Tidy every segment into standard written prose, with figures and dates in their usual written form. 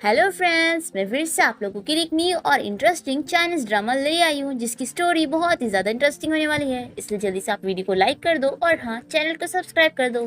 Hello friends, मैं फिर से आप लोगों के लिए एक न्यू और इंटरेस्टिंग चाइनीज ड्रामा ले आई हूँ जिसकी स्टोरी बहुत ही ज्यादा इंटरेस्टिंग होने वाली है। इसलिए जल्दी से आप वीडियो को लाइक कर दो और हाँ, चैनल को सब्सक्राइब कर दो।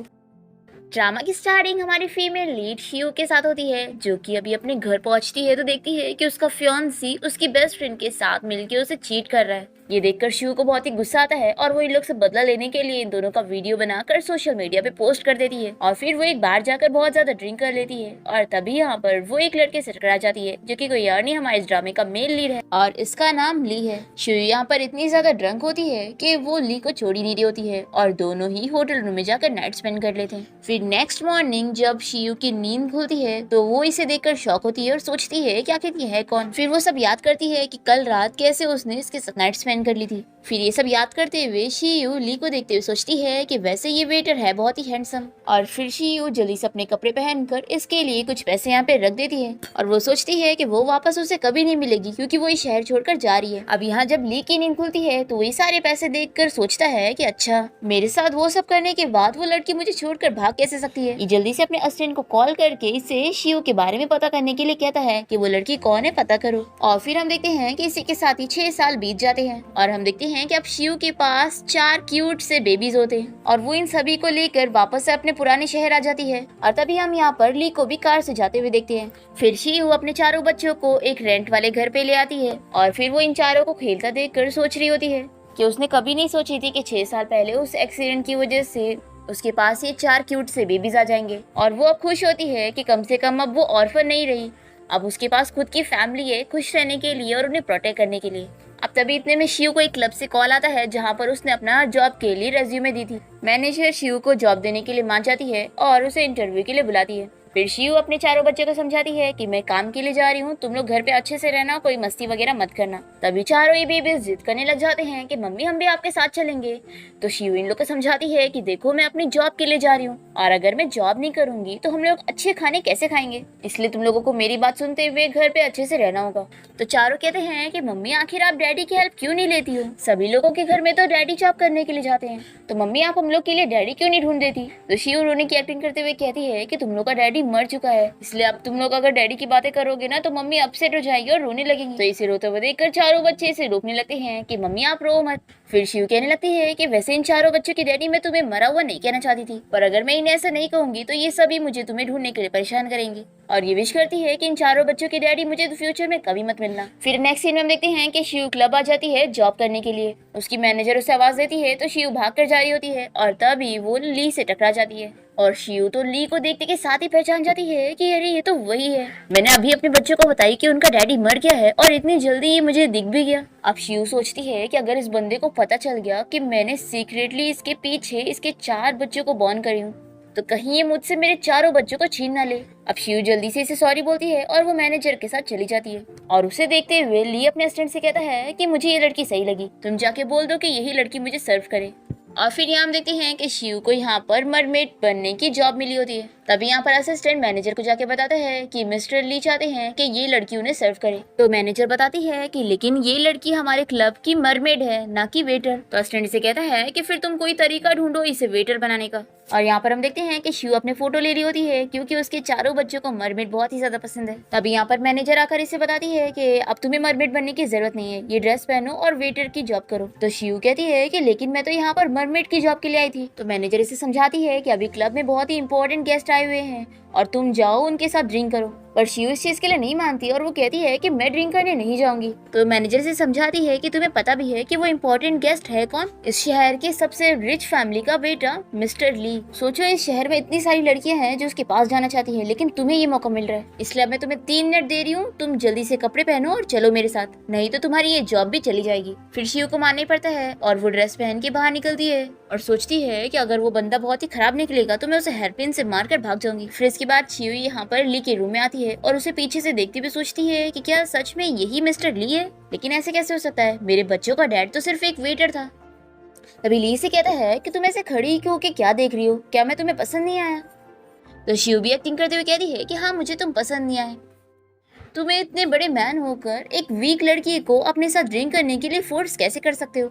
ड्रामा की स्टार्टिंग हमारी फीमेल लीड शियो के साथ होती है, जो कि अभी अपने घर पहुंचती है तो देखती है कि उसका फियांसी उसकी बेस्ट फ्रेंड के साथ मिलकर उसे चीट कर रहा है। ये देखकर शियो को बहुत ही गुस्सा आता है और वो इन लोग से बदला लेने के लिए इन दोनों का वीडियो बनाकर सोशल मीडिया पे पोस्ट कर देती है। और फिर वो एक बार जाकर बहुत ज्यादा ड्रिंक कर लेती है और तभी यहाँ पर वो एक लड़के से टकरा जाती है, जो कि कोई और नहीं, हमारे इस ड्रामे का मेन लीड है और इसका नाम ली है। शियो यहाँ पर इतनी ज्यादा ड्रंक होती है कि वो ली को छोड़ ही नहीं रही होती है और दोनों ही होटल रूम में जाकर नाइट स्पेंड कर लेते हैं। फिर नेक्स्ट मॉर्निंग जब शियो की नींद खुलती है तो वो इसे देखकर शॉक होती है और सोचती है कि आखिर ये है कौन। फिर वो सब याद करती है कि कल रात कैसे उसने इसके साथ नाइट स्पेंड कर ली थी। फिर ये सब याद करते हुए शियू ली को देखते हुए सोचती है कि वैसे ये वेटर है बहुत ही हैंडसम। और फिर शियू जल्दी से अपने कपड़े पहनकर इसके लिए कुछ पैसे यहाँ पे रख देती है और वो सोचती है कि वो वापस उसे कभी नहीं मिलेगी क्योंकि वो इस शहर छोड़कर जा रही है। अब यहाँ जब ली की नींद खुलती है तो वही सारे पैसे देखकर सोचता है कि अच्छा, मेरे साथ वो सब करने के बाद वो लड़की मुझे छोड़कर भाग कैसे सकती है। ये जल्दी से अपने असिस्टेंट को कॉल करके इसे शियू के बारे में पता करने के लिए कहता है कि वो लड़की कौन है, पता करो। और फिर हम देखते हैं कि इसी के साथ ही 6 साल बीत जाते हैं और हम देखते हैं कि अब शियू के पास 4 क्यूट से बेबीज होते हैं और वो इन सभी को लेकर वापस से अपने पुराने शहर आ जाती है। और तभी हम यहाँ पर ली को भी कार से जाते हुए देखते हैं। फिर शियू अपने चारों बच्चों को एक रेंट वाले घर पे ले आती है और फिर वो इन चारों को खेलता देखकर सोच रही होती है कि उसने कभी नहीं सोची थी कि 6 साल पहले उस एक्सीडेंट की वजह से उसके पास ये 4 क्यूट से बेबीज आ जाएंगे। और वो अब खुश होती है कि कम से कम अब वो ऑर्फन नहीं रही, अब उसके पास खुद की फैमिली है खुश रहने के लिए और उन्हें प्रोटेक्ट करने के लिए। अब तभी इतने में शियू को एक क्लब से कॉल आता है जहाँ पर उसने अपना जॉब के लिए रेज्यूमे दी थी। मैनेजर शियू को जॉब देने के लिए मान जाती है और उसे इंटरव्यू के लिए बुलाती है। फिर शियू अपने चारों बच्चों को समझाती है कि मैं काम के लिए जा रही हूँ, तुम लोग घर पे अच्छे से रहना, कोई मस्ती वगैरह मत करना। तभी चारों ये बेबीज जिद करने लग जाते हैं कि मम्मी हम भी आपके साथ चलेंगे। तो शियू इन लोग को समझाती है कि देखो, मैं अपनी जॉब के लिए जा रही हूँ और अगर मैं जॉब नहीं करूंगी तो हम लोग अच्छे खाने कैसे खाएंगे, इसलिए तुम लोगों को मेरी बात सुनते हुए घर पे अच्छे से रहना होगा। तो चारों कहते हैं कि मम्मी आखिर आप डैडी की हेल्प क्यों नहीं लेती हो, सभी लोगों के घर में तो डैडी जॉब करने के लिए जाते हैं, तो मम्मी आप हम लोग के लिए डैडी क्यों नहीं ढूंढ देती। तो शियू रोने की एक्टिंग करते हुए कहती है कि तुम लोग का डैडी मर चुका है, इसलिए अब तुम लोग अगर डैडी की बातें करोगे ना तो मम्मी अपसेट हो जाएगी और रोने लगेंगी। तो इसे रोते हुए देखकर चारों बच्चे इसे रोकने लगते हैं कि मम्मी आप रो मत। फिर शिव कहने लगती है कि वैसे इन चारों बच्चों की डैडी मैं तुम्हें मरा हुआ नहीं कहना चाहती थी, पर अगर मैं इन्हें ऐसा नहीं कहूंगी तो ये सभी मुझे तुम्हें ढूंढने के लिए परेशान करेंगे। और ये विश करती है कि इन चारों बच्चों की डैडी मुझे फ्यूचर में कभी मत मिलना। फिर नेक्स्ट सीन में हम देखते हैं कि शिव क्लब आ जाती है जॉब करने के लिए। उसकी मैनेजर उसे आवाज देती है तो शिव भाग कर जा रही होती है और तभी वो ली से टकरा जाती है और शिव तो ली को देखते के साथ ही पहचान जाती है कि अरे ये तो वही है, मैंने अभी अपने बच्चों को बताई कि उनका डैडी मर गया है और इतनी जल्दी ये मुझे दिख भी गया। अब शिव सोचती है कि अगर इस बंदे को पता चल गया कि मैंने सीक्रेटली इसके पीछे इसके 4 बच्चों को बॉर्न करी हूँ तो कहीं ये मुझसे मेरे चारों बच्चों को छीन ना ले। अब शिव जल्दी से इसे सॉरी बोलती है और वो मैनेजर के साथ चली जाती है और उसे देखते हुए ली अपने असिस्टेंट से कहता है कि मुझे ये लड़की सही लगी, तुम जाके बोल दो कि यही लड़की मुझे सर्व करे। और फिर यहाँ हम देखते हैं कि शिव को यहाँ पर मरमेड बनने की जॉब मिली होती है। तभी यहाँ पर असिस्टेंट मैनेजर को जाके बताता है कि मिस्टर ली चाहते हैं कि ये लड़की उन्हें सर्व करे। तो मैनेजर बताती है कि लेकिन ये लड़की हमारे क्लब की मरमेड है, ना कि वेटर। तो असिस्टेंट से कहता है कि फिर तुम कोई तरीका ढूंढो इसे वेटर बनाने का। और यहाँ पर हम देखते हैं कि शिव अपने फोटो ले रही होती है क्योंकि उसके चारों बच्चों को मरमेड बहुत ही ज्यादा पसंद है। तभी यहाँ पर मैनेजर आकर इसे बताती है कि अब तुम्हें मरमेड बनने की जरूरत नहीं है, ये ड्रेस पहनो और वेटर की जॉब करो। तो शिव कहती है कि लेकिन मैं तो यहाँ पर मरमेड की जॉब के लिए आई थी। तो मैनेजर इसे समझाती है कि अभी क्लब में बहुत ही इंपॉर्टेंट गेस्ट आए हुए हैं और तुम जाओ उनके साथ ड्रिंक करो। पर शिव इस चीज के लिए नहीं मानती और वो कहती है कि मैं ड्रिंक करने नहीं जाऊंगी। तो मैनेजर से समझाती है कि तुम्हें पता भी है कि वो इम्पोर्टेंट गेस्ट है कौन, इस शहर के सबसे रिच फैमिली का बेटा मिस्टर ली। सोचो इस शहर में इतनी सारी लड़कियां हैं जो उसके पास जाना चाहती है, लेकिन तुम्हें ये मौका मिल रहा है, इसलिए अब मैं तुम्हें 3 मिनट दे रही हूँ, तुम जल्दी से कपड़े पहनो और चलो मेरे साथ, नहीं तो तुम्हारी ये जॉब भी चली जाएगी। फिर शिव को मानना पड़ता है और वो ड्रेस पहन के बाहर निकलती है और सोचती है कि अगर वो बंदा बहुत ही खराब निकलेगा तो मैं उसे हेयरपिन से मारकर भाग जाऊंगी। फिर इसके बाद शिव यहाँ पर ली के रूम में आती है और उसे पीछे से देखती हुए सोचती है कि क्या सच में यही मिस्टर ली है, लेकिन ऐसे कैसे हो सकता है, मेरे बच्चों का डैड तो सिर्फ एक वेटर था। तभी ली से कहता है कि तुम ऐसे खड़ी क्यों के क्या देख रही हो, क्या मैं तुम्हें पसंद नहीं आया। तो शिव भी एक्टिंग करते हुए कहती है कि हाँ, मुझे तुम पसंद नहीं आए, तुम्हें इतने बड़े मैन होकर एक वीक लड़की को अपने साथ ड्रिंक करने के लिए फोर्स कैसे कर सकते हो।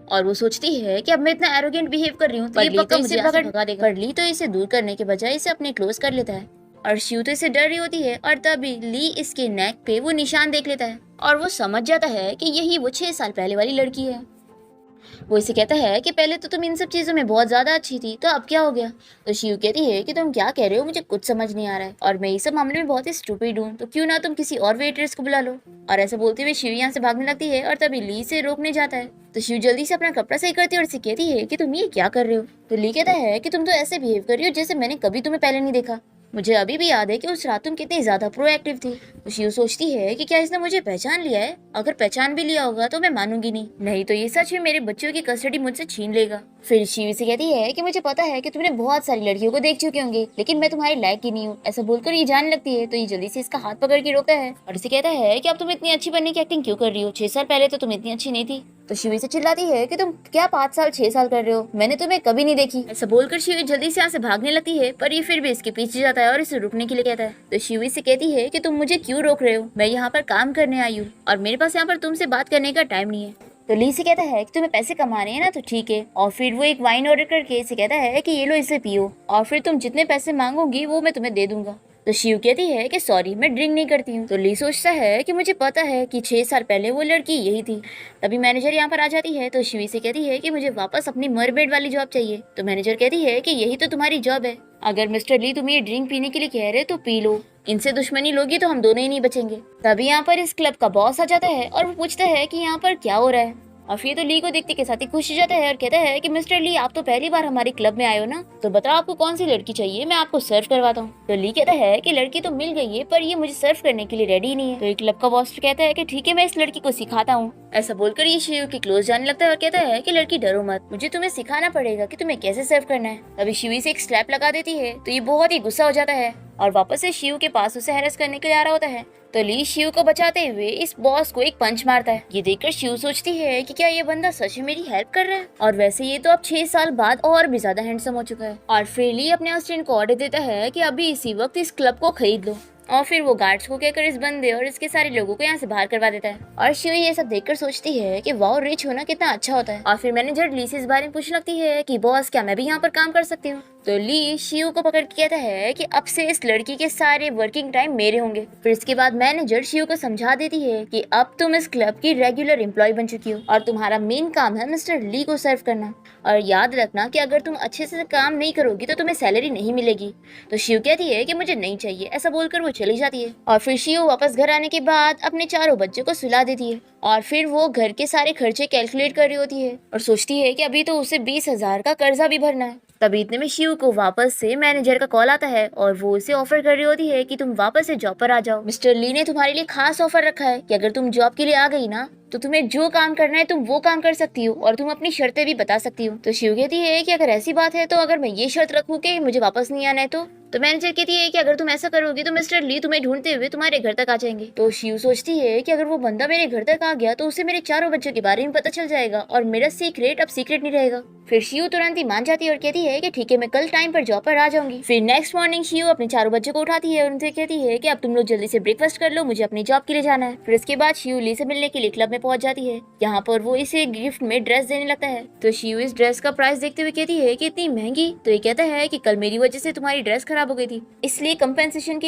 और वो सोचती है कि अब मैं इतना एरोगेंट बिहेव कर रही हूँ तो ये पक्का मुझे भगा देगा। पर ली तो इसे दूर करने के बजाय इसे अपने क्लोज कर लेता है और शिव तो इससे डर रही होती है और तभी ली इसके नेक पे वो निशान देख लेता है और वो समझ जाता है कि यही वो 6 साल पहले वाली लड़की है। वो इसे कहता है कि पहले तो तुम इन सब चीजों में बहुत ज्यादा अच्छी थी, तो अब क्या हो गया? तो शिव कहती है कि तुम क्या कह रहे हो, मुझे कुछ समझ नहीं आ रहा है और मैं इस सब मामले में बहुत ही स्टूपिड हूँ, तो क्यों ना तुम किसी और वेट्रेस को बुला लो। और ऐसा बोलते हुए शिव यहाँ से भागने लगती है और तभी ली से रोकने जाता है। तो शिव जल्दी से अपना कपड़ा सही करती है और इसे कहती है कि तुम ये क्या कर रहे हो। तो ली कहता है कि तुम तो ऐसे बिहेव कर रही हो जैसे मैंने कभी तुम्हें पहले नहीं देखा। मुझे अभी भी याद है कि उस रात तुम कितनी ज्यादा प्रोएक्टिव थी। तो शिव सोचती है कि क्या इसने मुझे पहचान लिया है? अगर पहचान भी लिया होगा तो मैं मानूंगी नहीं तो ये सच में मेरे बच्चों की कस्टडी मुझसे छीन लेगा। फिर शिव से कहती है कि मुझे पता है कि तुमने बहुत सारी लड़कियों को देख चुके होंगे, लेकिन मैं तुम्हारी लायक ही नहीं हूँ। ऐसा बोलकर ये जाने लगती है तो ये जल्दी से इसका हाथ पकड़ के रोकता है और इसे कहता है कि अब तुम इतनी अच्छी बनने की एक्टिंग क्यों कर रही हो? 6 साल पहले तो तुम इतनी अच्छी नहीं थी। तो शिवी से चिल्लाती है कि तुम क्या 5 साल 6 साल कर रहे हो, मैंने तुम्हें कभी नहीं देखी। ऐसा बोलकर शिवी जल्दी से यहाँ से भागने लगती है, पर ये फिर भी इसके पीछे जाता है और इसे रुकने के लिए कहता है। तो शिवी से कहती है कि तुम मुझे क्यों रोक रहे हो, मैं यहाँ पर काम करने आई हूँ और मेरे पास यहाँ पर तुमसे बात करने का टाइम नहीं है। तो ली से कहता है कि तुम्हें पैसे कमाने हैं ना, तो ठीक है। और फिर वो एक वाइन ऑर्डर करके इसे कहता है कि ये लो, इसे पियो और फिर तुम जितने पैसे मांगोगी वो मैं तुम्हें दे दूंगा। तो शिव कहती है कि सॉरी, मैं ड्रिंक नहीं करती हूँ। तो ली सोचता है कि मुझे पता है कि 6 साल पहले वो लड़की यही थी। तभी मैनेजर यहाँ पर आ जाती है तो शिवी से कहती है कि मुझे वापस अपनी मरमेड वाली जॉब चाहिए। तो मैनेजर कहती है कि यही तो तुम्हारी जॉब है, अगर मिस्टर ली तुम्हें ये ड्रिंक पीने के लिए कह रहे तो पी लो, इनसे दुश्मनी लोगी तो हम दोनों ही नहीं बचेंगे। तभी यहाँ पर इस क्लब का बॉस आ जाता है और वो पूछता है कि यहाँ पर क्या हो रहा है। और फिर तो ली को देखते के साथ ही खुश हो जाता है और कहता है कि मिस्टर ली, आप तो पहली बार हमारे क्लब में आए हो ना, तो बताओ आपको कौन सी लड़की चाहिए, मैं आपको सर्व करवाता हूँ। तो ली कहता है कि लड़की तो मिल गई है, पर ये मुझे सर्व करने के लिए रेडी नहीं है। तो एक क्लब का बॉस कहता है कि ठीक है, मैं इस लड़की को सिखाता हूँ। ऐसा बोलकर ये शिव के क्लोज जाने लगता है और कहता है कि लड़की डरो मत, मुझे तुम्हें सिखाना पड़ेगा कि तुम्हें कैसे सर्व करना है। तभी शिवी से एक स्लैप लगा देती है तो ये बहुत ही गुस्सा हो जाता है और वापस से शिव के पास उसे हैरेस करने के लिए आ रहा होता है। तो ली शिव को बचाते हुए इस बॉस को एक पंच मारता है। ये देखकर शिव सोचती है कि क्या ये बंदा सच में मेरी हेल्प कर रहा है, और वैसे ये तो अब 6 साल बाद और भी ज्यादा हैंडसम हो चुका है। और फिर ली अपने असिस्टेंट को ऑर्डर देता है कि अभी इसी वक्त इस क्लब को खरीद लो, और फिर वो गार्ड्स को कहकर इस बंदे और इसके सारे लोगों को यहाँ से बाहर करवा देता है। और शिव ये सब देखकर सोचती है कि वाओ, रिच होना कितना अच्छा होता है। और फिर मैनेजर ली से इस बारे में पूछने लगती है कि बॉस, क्या मैं भी यहाँ पर काम कर सकती हूँ? तो ली शिव को पकड़ के कहता है कि अब से इस लड़की के सारे वर्किंग टाइम मेरे होंगे। फिर इसके बाद मैनेजर शिव को समझा देती है कि अब तुम इस क्लब की रेगुलर एम्प्लॉय बन चुकी हो और तुम्हारा मेन काम है मिस्टर ली को सर्व करना, और याद रखना कि अगर तुम अच्छे से काम नहीं करोगी तो तुम्हें सैलरी नहीं मिलेगी। तो शिव कहती है कि मुझे नहीं चाहिए। ऐसा बोलकर वो चली जाती है और फिर शिव वापस घर आने के बाद अपने चारों बच्चों को सुला देती है और फिर वो घर के सारे खर्चे कैलकुलेट कर रही होती है और सोचती है कि अभी तो उसे 20,000 का कर्जा भी भरना है। तभी इतने में शिव को वापस से मैनेजर का कॉल आता है और वो उसे ऑफर कर रही होती है कि तुम वापस से जॉब पर आ जाओ। मिस्टर ली ने तुम्हारे लिए खास ऑफर रखा है कि अगर तुम जॉब के लिए आ गई ना, तो तुम्हें जो काम करना है तुम वो काम कर सकती हो और तुम अपनी शर्तें भी बता सकती हो। तो शिव कहती है कि अगर ऐसी बात है तो अगर मैं ये शर्त रखूं कि मुझे वापस नहीं आना है तो मैनेजर कहती है कि अगर तुम ऐसा करोगी तो मिस्टर ली तुम्हें ढूंढते हुए तुम्हारे घर तक आ जाएंगे। तो शिव सोचती है कि अगर वो बंदा मेरे घर तक आ गया तो उसे मेरे चारों बच्चों के बारे में पता चल जाएगा और मेरा सीक्रेट अब सीक्रेट नहीं रहेगा। फिर शिव तुरंत ही मान जाती है और कहती है कि ठीक है, मैं कल टाइम पर जॉब पर आ जाऊंगी। फिर नेक्स्ट मॉर्निंग शिव अपने चारों बच्चों को उठाती है और उनसे कहती है कि अब तुम लोग जल्दी से ब्रेकफास्ट कर लो, मुझे अपनी जॉब के लिए जाना है। फिर इसके बाद शिव ली से मिलने के लिए क्लब में पहुंच जाती है। यहाँ पर वो इसे गिफ्ट में ड्रेस देने लगता है। तो शिव इस ड्रेस का प्राइस देखते हुए कहती है कि इतनी महंगी? तो ये कहता है कि कल मेरी वजह से तुम्हारी ड्रेस खराब हो गई थी, इसलिए कंपेंसेशन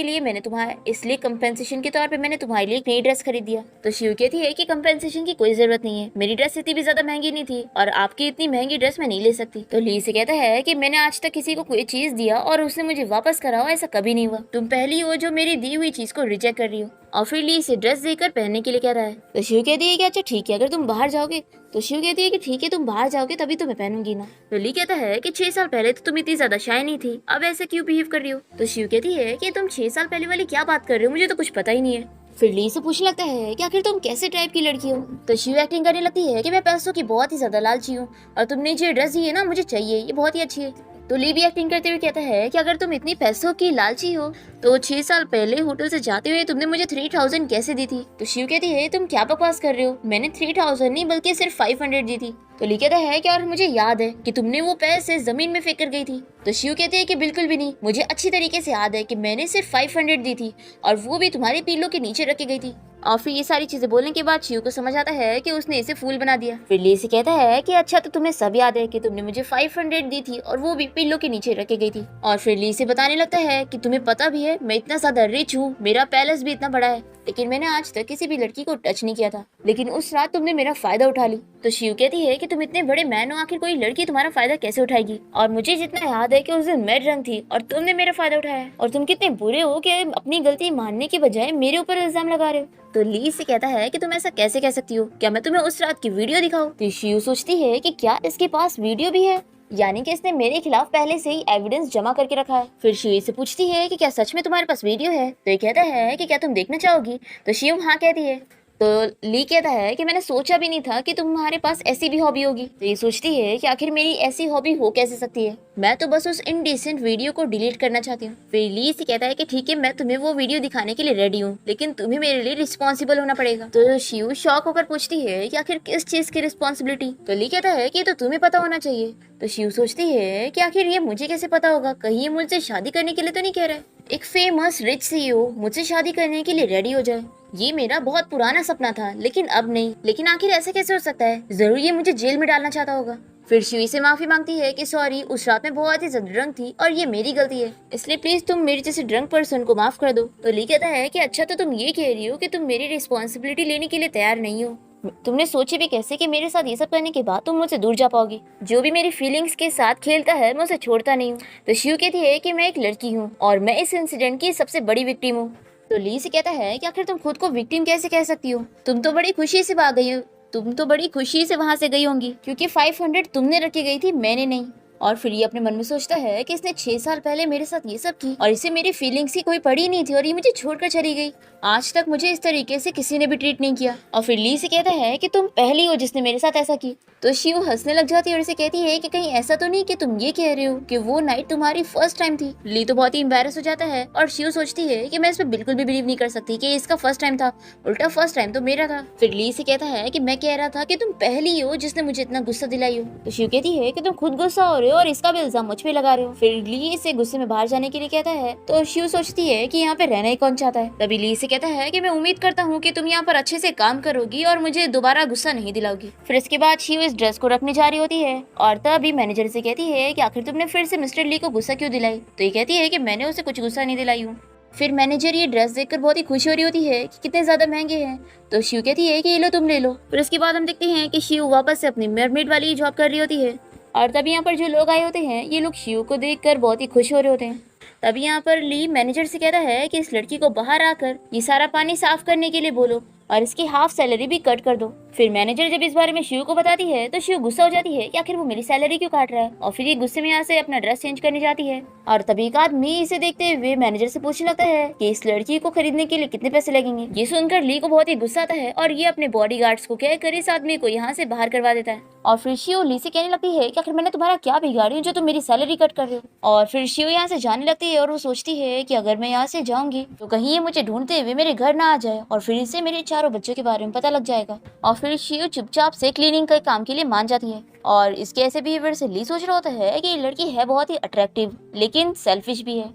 के तौर पे मैंने तुम्हारे लिए एक नई ड्रेस खरीद दिया। तो शिव कहती है कि कंपेंसेशन की कोई जरूरत नहीं है, मेरी ड्रेस इतनी भी ज्यादा महंगी नहीं थी और आपकी इतनी महंगी ड्रेस मैं नहीं ले सकती। तो ली से कहता है कि मैंने आज तक किसी को कोई चीज दिया और उसने मुझे वापस कराओ, ऐसा कभी नहीं हुआ। तुम पहली हो जो मेरी दी हुई चीज को रिजेक्ट कर रही हो। और फिर ली इसे ड्रेस देकर पहनने के लिए कह रहा है। तो शिव कहती है कि अच्छा ठीक है, अगर तुम बाहर जाओगे। तो शिव कहती है कि ठीक है, तुम बाहर जाओगे तभी तो मैं पहनूंगी ना। तो ली कहता है कि 6 साल पहले तो तुम इतनी ज्यादा शाय नहीं थी, अब ऐसे क्यों बिहेव कर रही हो? तो शिव कहती है कि तुम 6 साल पहले वाली क्या बात कर रहे हो, मुझे तो कुछ पता ही नहीं है। फिर ली से पूछने लगता है कि आखिर तुम कैसे टाइप की लड़की हो? तो शिव एक्टिंग करने लगती है कि मैं पैसों की बहुत ही ज्यादा लालची हूँ और तुमने जो ड्रेस दी है ना, मुझे चाहिए, ये बहुत ही अच्छी है। तो ली भी एक्टिंग करते हुए कहता है कि अगर तुम इतनी पैसों की लालची हो तो 6 साल पहले होटल से जाते हुए तुमने मुझे 3000 कैसे दी थी? तो शिव कहती है तुम क्या बकवास कर रहे हो, मैंने 3000 नहीं बल्कि सिर्फ 500 दी थी। तो ली कहता है कि और मुझे याद है कि तुमने वो पैसे जमीन में फेंक कर गई थी। तो शिव कहते हैं कि बिल्कुल भी नहीं, मुझे अच्छी तरीके से याद है कि मैंने सिर्फ 500 दी थी और वो भी तुम्हारे पीलों के नीचे रखी गई थी। और फिर ये सारी चीजें बोलने के बाद शिव को समझ आता है कि उसने इसे फूल बना दिया। फिर ली इसे कहता है कि अच्छा तो तुम्हें सब याद है कि तुमने मुझे 500 दी थी और वो भी पिल्लो के नीचे रखी गई थी। और फिर ली इसे बताने लगता है कि तुम्हें पता भी है मैं इतना ज्यादा रिच हूँ, मेरा पैलेस भी इतना बड़ा है, लेकिन मैंने आज तक किसी भी लड़की को टच नहीं किया था, लेकिन उस रात तुमने मेरा फायदा उठा ली। तो शिव कहती है कि तुम इतने बड़े मैन हो, आखिर कोई लड़की तुम्हारा फायदा कैसे उठाएगी? और मुझे जितना याद है कि उस दिन मैं ड्रंक थी और तुमने मेरा फायदा उठाया, और तुम कितने बुरे हो कि अपनी गलती मानने की बजाय मेरे ऊपर इल्जाम लगा रहे हो। तो ली से कहता है कि तुम ऐसा कैसे कह सकती हो, क्या मैं तुम्हें उस रात की वीडियो दिखाऊं? तो शिव सोचती है कि क्या इसके पास वीडियो भी है, यानी कि इसने मेरे खिलाफ पहले से ही एविडेंस जमा करके रखा है। फिर शिव से पूछती है कि क्या सच में तुम्हारे पास वीडियो है? तो ये कहता है कि क्या तुम देखना चाहोगी? तो शिव हाँ कहती है। तो ली कहता है कि मैंने सोचा भी नहीं था कि तुम्हारे पास ऐसी भी हॉबी होगी। तो ये सोचती है कि आखिर मेरी ऐसी हॉबी हो कैसे सकती है, मैं तो बस उस इनडिसेंट वीडियो को डिलीट करना चाहती हूँ। फिर ली से कहता है कि ठीक है, मैं तुम्हें वो वीडियो दिखाने के लिए रेडी हूँ, लेकिन तुम्हें मेरे लिए रिस्पॉन्सिबल होना पड़ेगा। तो शिव शॉक होकर पूछती है कि आखिर किस चीज की रिस्पॉन्सिबिलिटी? तो ली कहता है कि तो तुम्हें पता होना चाहिए। तो शिव सोचती है कि आखिर ये मुझे कैसे पता होगा, कहीं ये मुझसे शादी करने के लिए तो नहीं कह रहा है? एक फेमस रिच सीईओ मुझसे शादी करने के लिए रेडी हो जाए, ये मेरा बहुत पुराना सपना था, लेकिन अब नहीं। लेकिन आखिर ऐसे कैसे हो सकता है? जरूर ये मुझे जेल में डालना चाहता होगा। फिर शिवी से माफी मांगती है कि सॉरी, उस रात में बहुत ही ज्यादा ड्रंक थी और ये मेरी गलती है, इसलिए प्लीज तुम मेरे जैसे ड्रंक पर्सन को माफ कर दो। तो ली कहता है कि अच्छा तो तुम ये कह रही हो कि तुम मेरी रिस्पॉन्सिबिलिटी लेने के लिए तैयार नहीं हो, तुमने सोचे भी कैसे कि मेरे साथ ये सब करने के बाद तुम मुझसे दूर जा पाओगी? जो भी मेरी फीलिंग्स के साथ खेलता है मैं उसे छोड़ता नहीं हूँ। तो शिव कहती है कि मैं एक लड़की हूँ और मैं इस इंसिडेंट की सबसे बड़ी विक्टिम हूँ। तो ली से कहता है कि आखिर तुम खुद को विक्टिम कैसे कह सकती हो? तुम तो बड़ी खुशी से भाग गई हो, तुम तो बड़ी खुशी से वहां से गई होंगी, क्योंकि 500 तुमने रखी गई थी, मैंने नहीं। और फिर ये अपने मन में सोचता है कि इसने 6 साल पहले मेरे साथ ये सब की और इसे मेरी फीलिंग्स की कोई पड़ी नहीं थी और ये मुझे छोड़कर चली गई। आज तक मुझे इस तरीके से किसी ने भी ट्रीट नहीं किया। और फिर ली से कहता है कि तुम पहली हो जिसने मेरे साथ ऐसा की। तो शिव हंसने लग जाती है और इसे कहती है कि कहीं ऐसा तो नहीं कि तुम ये कह रहे हो कि वो नाइट तुम्हारी फर्स्ट टाइम थी। ली तो बहुत ही एम्बैरस हो जाता है और शिव सोचती है कि मैं इस पर बिल्कुल भी बिलीव नहीं कर सकती कि इसका फर्स्ट टाइम था, उल्टा फर्स्ट टाइम तो मेरा था। फिर ली से कहता है कि मैं कह रहा था कि तुम पहली हो जिसने मुझे इतना गुस्सा दिलाई हो। तो शिव कहती है कि तुम खुद गुस्सा हो रहे हो और इसका भी इल्जाम मुझ पे लगा रहे हो। फिर ली इसे गुस्से में बाहर जाने के लिए कहता है। तो शिव सोचती है कि यहाँ पे रहना ही कौन चाहता है। तभी ली से कहता है कि मैं उम्मीद करता हूँ कि तुम यहाँ पर अच्छे से काम करोगी और मुझे दोबारा गुस्सा नहीं दिलाओगी। फिर इसके बाद शिव इस ड्रेस को रखने जा रही होती है और तभी मैनेजर से कहती है कि आखिर तुमने फिर से मिस्टर ली को गुस्सा क्यों दिलाई? तो ये कहती है कि मैंने उसे कुछ गुस्सा नहीं दिलाई हूँ। फिर मैनेजर ये ड्रेस देखकर बहुत ही खुश हो रही होती है कि कितने ज्यादा महंगे हैं। तो शिव कहती है कि ये लो, तुम ले लो। फिर उसके बाद हम देखते हैं कि शिव वापस से अपनी मरमेड वाली जॉब कर रही होती है और तभी यहाँ पर जो लोग आए होते हैं ये लोग शिव को देखकर बहुत ही खुश हो रहे होते हैं। तभी यहाँ पर ली मैनेजर से कहता है कि इस लड़की को बाहर आकर ये सारा पानी साफ करने के लिए बोलो और इसकी हाफ सैलरी भी कट कर दो। फिर मैनेजर जब इस बारे में शिव को बताती है तो शिव गुस्सा हो जाती है कि आखिर वो मेरी सैलरी क्यों काट रहा है, और फिर ये गुस्से में यहाँ से अपना ड्रेस चेंज करने जाती है। और तभी एक आदमी इसे देखते हुए मैनेजर से पूछने लगता है कि इस लड़की को खरीदने के लिए कितने पैसे लगेंगे। ये सुनकर ली को बहुत ही गुस्सा आता है और ये अपने बॉडीगार्ड्स को कहकर इस आदमी को यहाँ से बाहर करवा देता है। और फिर शिव ली से कहने लगती है कि आखिर मैंने तुम्हारा क्या बिगाड़ी हूँ जो तुम मेरी सैलरी कट कर रहे हो। और फिर शिव यहाँ से जाने लगती है और वो सोचती है कि अगर मैं यहाँ से जाऊंगी तो कहीं ये मुझे ढूंढते हुए मेरे घर ना आ जाए और फिर इसे मेरे चारों बच्चों के बारे में पता लग जाएगा। और फिर शिव चुपचाप से क्लीनिंग के काम के लिए मान जाती है। और इसके ऐसे बिहेवियर से ली सोच रहा होता है कि ये लड़की है बहुत ही अट्रैक्टिव लेकिन सेल्फिश भी है।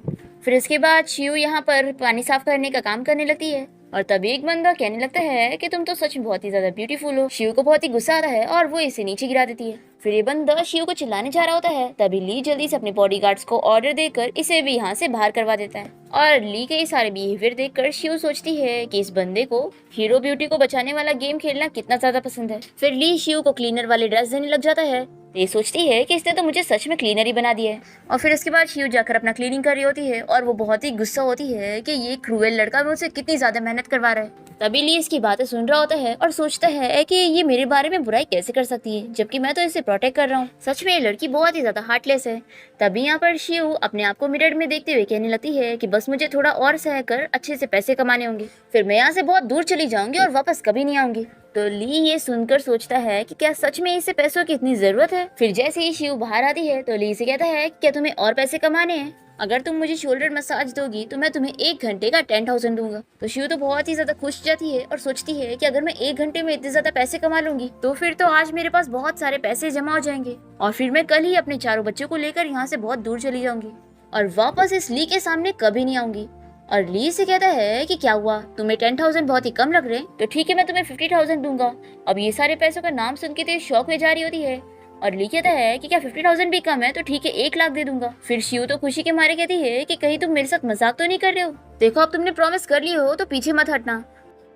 फिर इसके बाद शिव यहाँ पर पानी साफ करने का काम करने लगती है और तभी एक बंदा कहने लगता है कि तुम तो सच में बहुत ही ज्यादा ब्यूटीफुल हो। शिव को बहुत ही गुस्सा आता है और वो इसे नीचे गिरा देती है। फिर ये बंदा शिव को चिल्लाने जा रहा होता है, तभी ली जल्दी से अपने बॉडीगार्ड्स को ऑर्डर देकर इसे भी यहाँ से बाहर करवा देता है। और ली के सारे बिहेवियर देखकर शिव सोचती है कि इस बंदे को हीरो ब्यूटी को बचाने वाला गेम खेलना कितना ज्यादा पसंद है। फिर ली शिव को क्लीनर वाली ड्रेस देने लग जाता है। ये सोचती है कि इसने तो मुझे सच में क्लीनर ही बना दिया है। और फिर इसके बाद शिव जाकर अपना क्लीनिंग कर रही होती है और वो बहुत ही गुस्सा होती है कि ये क्रूएल लड़का मुझसे कितनी ज्यादा मेहनत करवा रहा है। तभी ली इसकी बातें सुन रहा होता है और सोचता है कि ये मेरे बारे में बुराई कैसे कर सकती है जबकि मैं तो इसे प्रोटेक्ट कर रहा हूँ। सच में ये लड़की बहुत ही ज्यादा हार्टलेस है। तभी यहाँ पर शिव अपने आप को मिरर में देखते हुए कहने लगती है कि बस मुझे थोड़ा और सहकर अच्छे से पैसे कमाने होंगे, फिर मैं यहाँ से बहुत दूर चली जाऊंगी और वापस कभी नहीं आऊंगी। तो ली ये सुनकर सोचता है कि क्या सच में इसे पैसों की इतनी जरूरत है। फिर जैसे ही शिव बाहर आती है तो ली से कहता है क्या तुम्हें और पैसे कमाने हैं? अगर तुम मुझे शोल्डर मसाज दोगी तो मैं तुम्हें 1 घंटे का 10,000 दूंगा। तो शिव तो बहुत ही ज्यादा खुश जाती है और सोचती है कि अगर मैं 1 घंटे में इतने ज्यादा पैसे कमा लूंगी तो फिर तो आज मेरे पास बहुत सारे पैसे जमा हो जाएंगे और फिर मैं कल ही अपने चारों बच्चों को लेकर यहाँ से बहुत दूर चली जाऊंगी और वापस इस ली के सामने कभी नहीं आऊंगी। और ली से कहता है कि क्या हुआ, तुम्हें 10,000 बहुत ही कम लग रहे हैं, तो ठीक है मैं तुम्हें 50,000 दूंगा। अब ये सारे पैसों का नाम सुन के तो शौक में जा रही होती है। और ली कहता है कि क्या 50,000 भी कम है, तो ठीक है 1 लाख दे दूंगा। फिर शिव तो खुशी के मारे कहती है कि कहीं तुम मेरे साथ मजाक तो नहीं कर रहे हो, देखो अब तुमने प्रॉमिस कर ली हो तो पीछे मत हटना।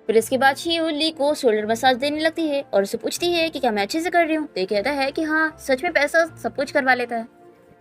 फिर इसके बाद शिव ली को शोल्डर मसाज देने लगती है और उसे पूछती है कि क्या मैं अच्छे से कर रही हूँ। तो ये कहता है कि हाँ सच में पैसा सब कुछ करवा लेता है।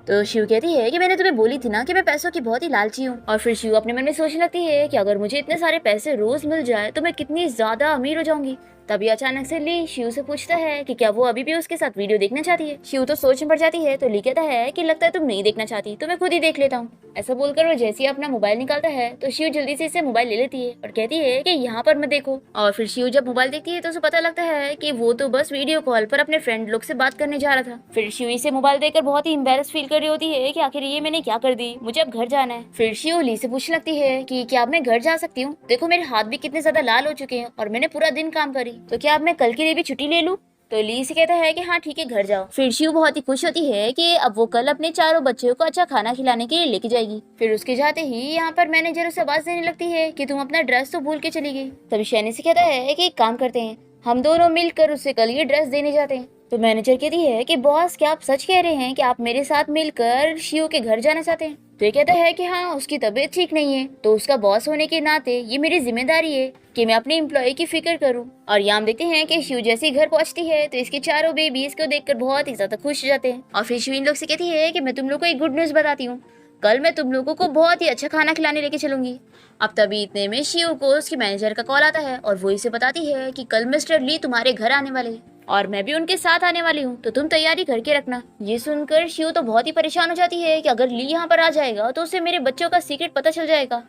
तो शिव कहती है कि मैंने तुम्हें बोली थी ना कि मैं पैसों की बहुत ही लालची हूँ। और फिर शिव अपने मन में सोचने लगती है कि अगर मुझे इतने सारे पैसे रोज मिल जाए तो मैं कितनी ज्यादा अमीर हो जाऊंगी। तभी अचानक से ली शिव से पूछता है कि क्या वो अभी भी उसके साथ वीडियो देखना चाहती है। शिव तो सोच में पड़ जाती है। तो ली कहता है कि लगता है तुम नहीं देखना चाहती, तो मैं खुद ही देख लेता हूँ। ऐसा बोलकर वो जैसे ही अपना मोबाइल निकालता है तो शिव जल्दी से इसे मोबाइल ले लेती है और कहती है कि यहाँ पर मत देखो। और फिर शिव जब मोबाइल देखती है तो उसे पता लगता है कि वो तो बस वीडियो कॉल पर अपने फ्रेंड लोग से बात करने जा रहा था। फिर शिव इसे मोबाइल देखकर बहुत ही एम्बेरस फील कर रही होती है कि आखिर ये मैंने क्या कर दी, मुझे अब घर जाना है। फिर शिव ली से पूछने लगती है कि क्या अब मैं घर जा सकती हूँ, देखो मेरे हाथ भी कितने ज्यादा लाल हो चुके हैं और मैंने पूरा दिन काम करी, तो क्या अब मैं कल के लिए भी छुट्टी ले लूं। तो ली से कहता है कि हाँ ठीक है घर जाओ। फिर शिव बहुत ही खुश होती है कि अब वो कल अपने चारों बच्चों को अच्छा खाना खिलाने के लिए लेके जाएगी। फिर उसके जाते ही यहाँ पर मैनेजर उसे आवाज देने लगती है कि तुम अपना ड्रेस तो भूल के चली गई। तभी शैनी से कहता है कि एक काम करते हैं, हम दोनों मिलकर उसे कल ये ड्रेस देने जाते हैं। तो मैनेजर कहती है कि बॉस क्या आप सच कह रहे हैं कि आप मेरे साथ मिलकर शिव के घर जाना चाहते हैं। तो ये कहता है कि हाँ उसकी तबीयत ठीक नहीं है, तो उसका बॉस होने के नाते ये मेरी जिम्मेदारी है कि मैं अपने एम्प्लॉय की फिक्र करूं। और यहाँ देखते हैं कि शिव जैसी घर पहुंचती है तो इसके चारों बेबी इसको देखकर बहुत ही ज्यादा खुश हो जाते हैं। और फिर शिव इन लोग से कहती है कि मैं तुम लोग को एक गुड न्यूज बताती हूँ, कल मैं तुम लोगों को बहुत ही अच्छा खाना खिलाने लेके चलूंगी। अब तभी इतने में शिव को उसकी मैनेजर का कॉल आता है और वो इसे बताती है कि कल मिस्टर ली तुम्हारे घर आने वाले हैं और मैं भी उनके साथ आने वाली हूँ, तो तुम तैयारी करके रखना। ये सुनकर शिव तो बहुत ही परेशान हो जाती है कि अगर ली यहाँ पर आ जाएगा तो उसे मेरे बच्चों का सीक्रेट पता चल जाएगा।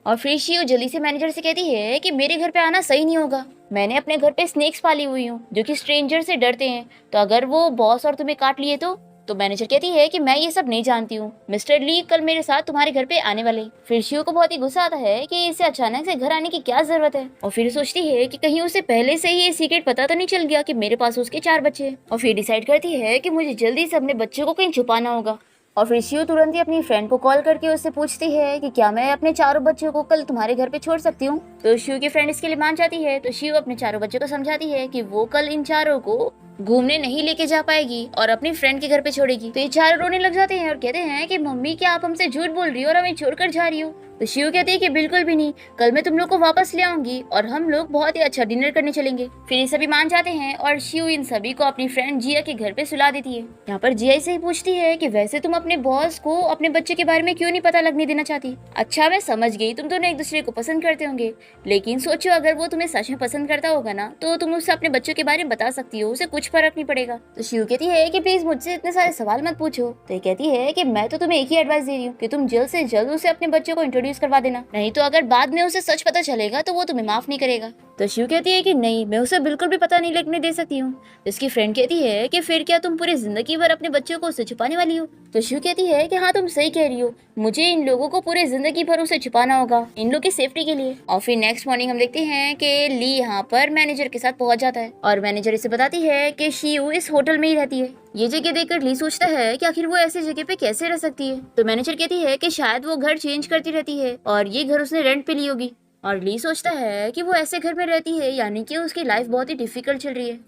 और फिर शिव जल्दी से मैनेजर से कहती है कि मेरे घर पे आना सही नहीं होगा, मैंने अपने घर पे स्नेक्स पाली हुई हूँ जो कि स्ट्रेंजर से डरते हैं, तो अगर वो बॉस और तुम्हें काट लिए तो मैनेजर कहती है कि मैं ये सब नहीं जानती हूँ, मिस्टर ली कल मेरे साथ तुम्हारे घर पे आने वाले। फिर शिव को बहुत ही गुस्सा आता है कि इसे अचानक से घर आने की क्या जरूरत है। और फिर सोचती है कि कहीं उसे पहले से ही ये सीक्रेट पता तो नहीं चल गया कि मेरे पास उसके 4 बच्चे हैं। और फिर डिसाइड करती है कि मुझे जल्दी से अपने बच्चों को कहीं छुपाना होगा। और फिर शिव तुरंत ही अपनी फ्रेंड को कॉल करके उससे पूछती है कि क्या मैं अपने 4 बच्चों को कल तुम्हारे घर पे छोड़ सकती हूँ। तो शिव की फ्रेंड इसके लिए मान जाती है। तो शिव अपने 4 बच्चों को समझाती है कि वो कल इन चारों को घूमने नहीं लेके जा पाएगी और अपनी फ्रेंड के घर पे छोड़ेगी। तो ये चारों रोने लग जाते हैं और कहते हैं कि मम्मी क्या आप हमसे झूठ बोल रही हो और हमें छोड़कर जा रही हो। तो शिव कहती है कि बिल्कुल भी नहीं, कल मैं तुम लोग को वापस ले आऊंगी और हम लोग बहुत ही अच्छा डिनर करने चलेंगे। फिर ये सभी मान जाते हैं और शिव इन सभी को अपनी फ्रेंड जिया के घर पे सुला देती है। यहाँ पर जिया से ही पूछती है कि वैसे तुम अपने बॉस को अपने बच्चे के बारे में क्यों नहीं पता लगने देना चाहती। अच्छा मैं समझ गई तुम दोनों एक दूसरे को पसंद करते होंगे, लेकिन सोचो अगर वो तुम्हें सच में पसंद करता होगा ना तो तुम उससे अपने बच्चों के बारे में बता सकती हो, उसे कुछ फर्क नहीं पड़ेगा। तो शिव कहती है कि प्लीज मुझसे इतने सारे सवाल मत पूछो। तो ये कहती है कि मैं तो तुम्हें एक ही एडवाइस दे रही हूँ कि तुम जल्द से जल्द उसे अपने बच्चों को इंट्रोड्यूस करवा देना, नहीं तो अगर बाद में उसे सच पता चलेगा तो वो तुम्हें माफ नहीं करेगा। तो शिव कहती है कि नहीं मैं उसे बिल्कुल भी पता नहीं लगने दे सकती हूँ। तो इसकी फ्रेंड कहती है कि फिर क्या तुम पूरी जिंदगी भर अपने बच्चों को उससे छुपाने वाली हो। तो शिव कहती है कि हाँ तुम सही कह रही हो, मुझे इन लोगों को पूरी जिंदगी भर उसे छुपाना होगा इन लोगों की सेफ्टी के लिए। और फिर नेक्स्ट मॉर्निंग हम देखते हैं कि ली यहाँ पर मैनेजर के साथ पहुंच जाता है और मैनेजर इसे बताती है कि शिव इस होटल में ही रहती है। ये जगह देखकर ली सोचता है कि आखिर वो ऐसी जगह पे कैसे रह सकती है। तो मैनेजर कहती है कि शायद वो घर चेंज करती रहती है और ये घर उसने रेंट पे ली होगी। और ली सोचता है कि वो ऐसे घर में रहती है यानी कि उसकी लाइफ बहुत ही डिफिकल्ट चल रही है।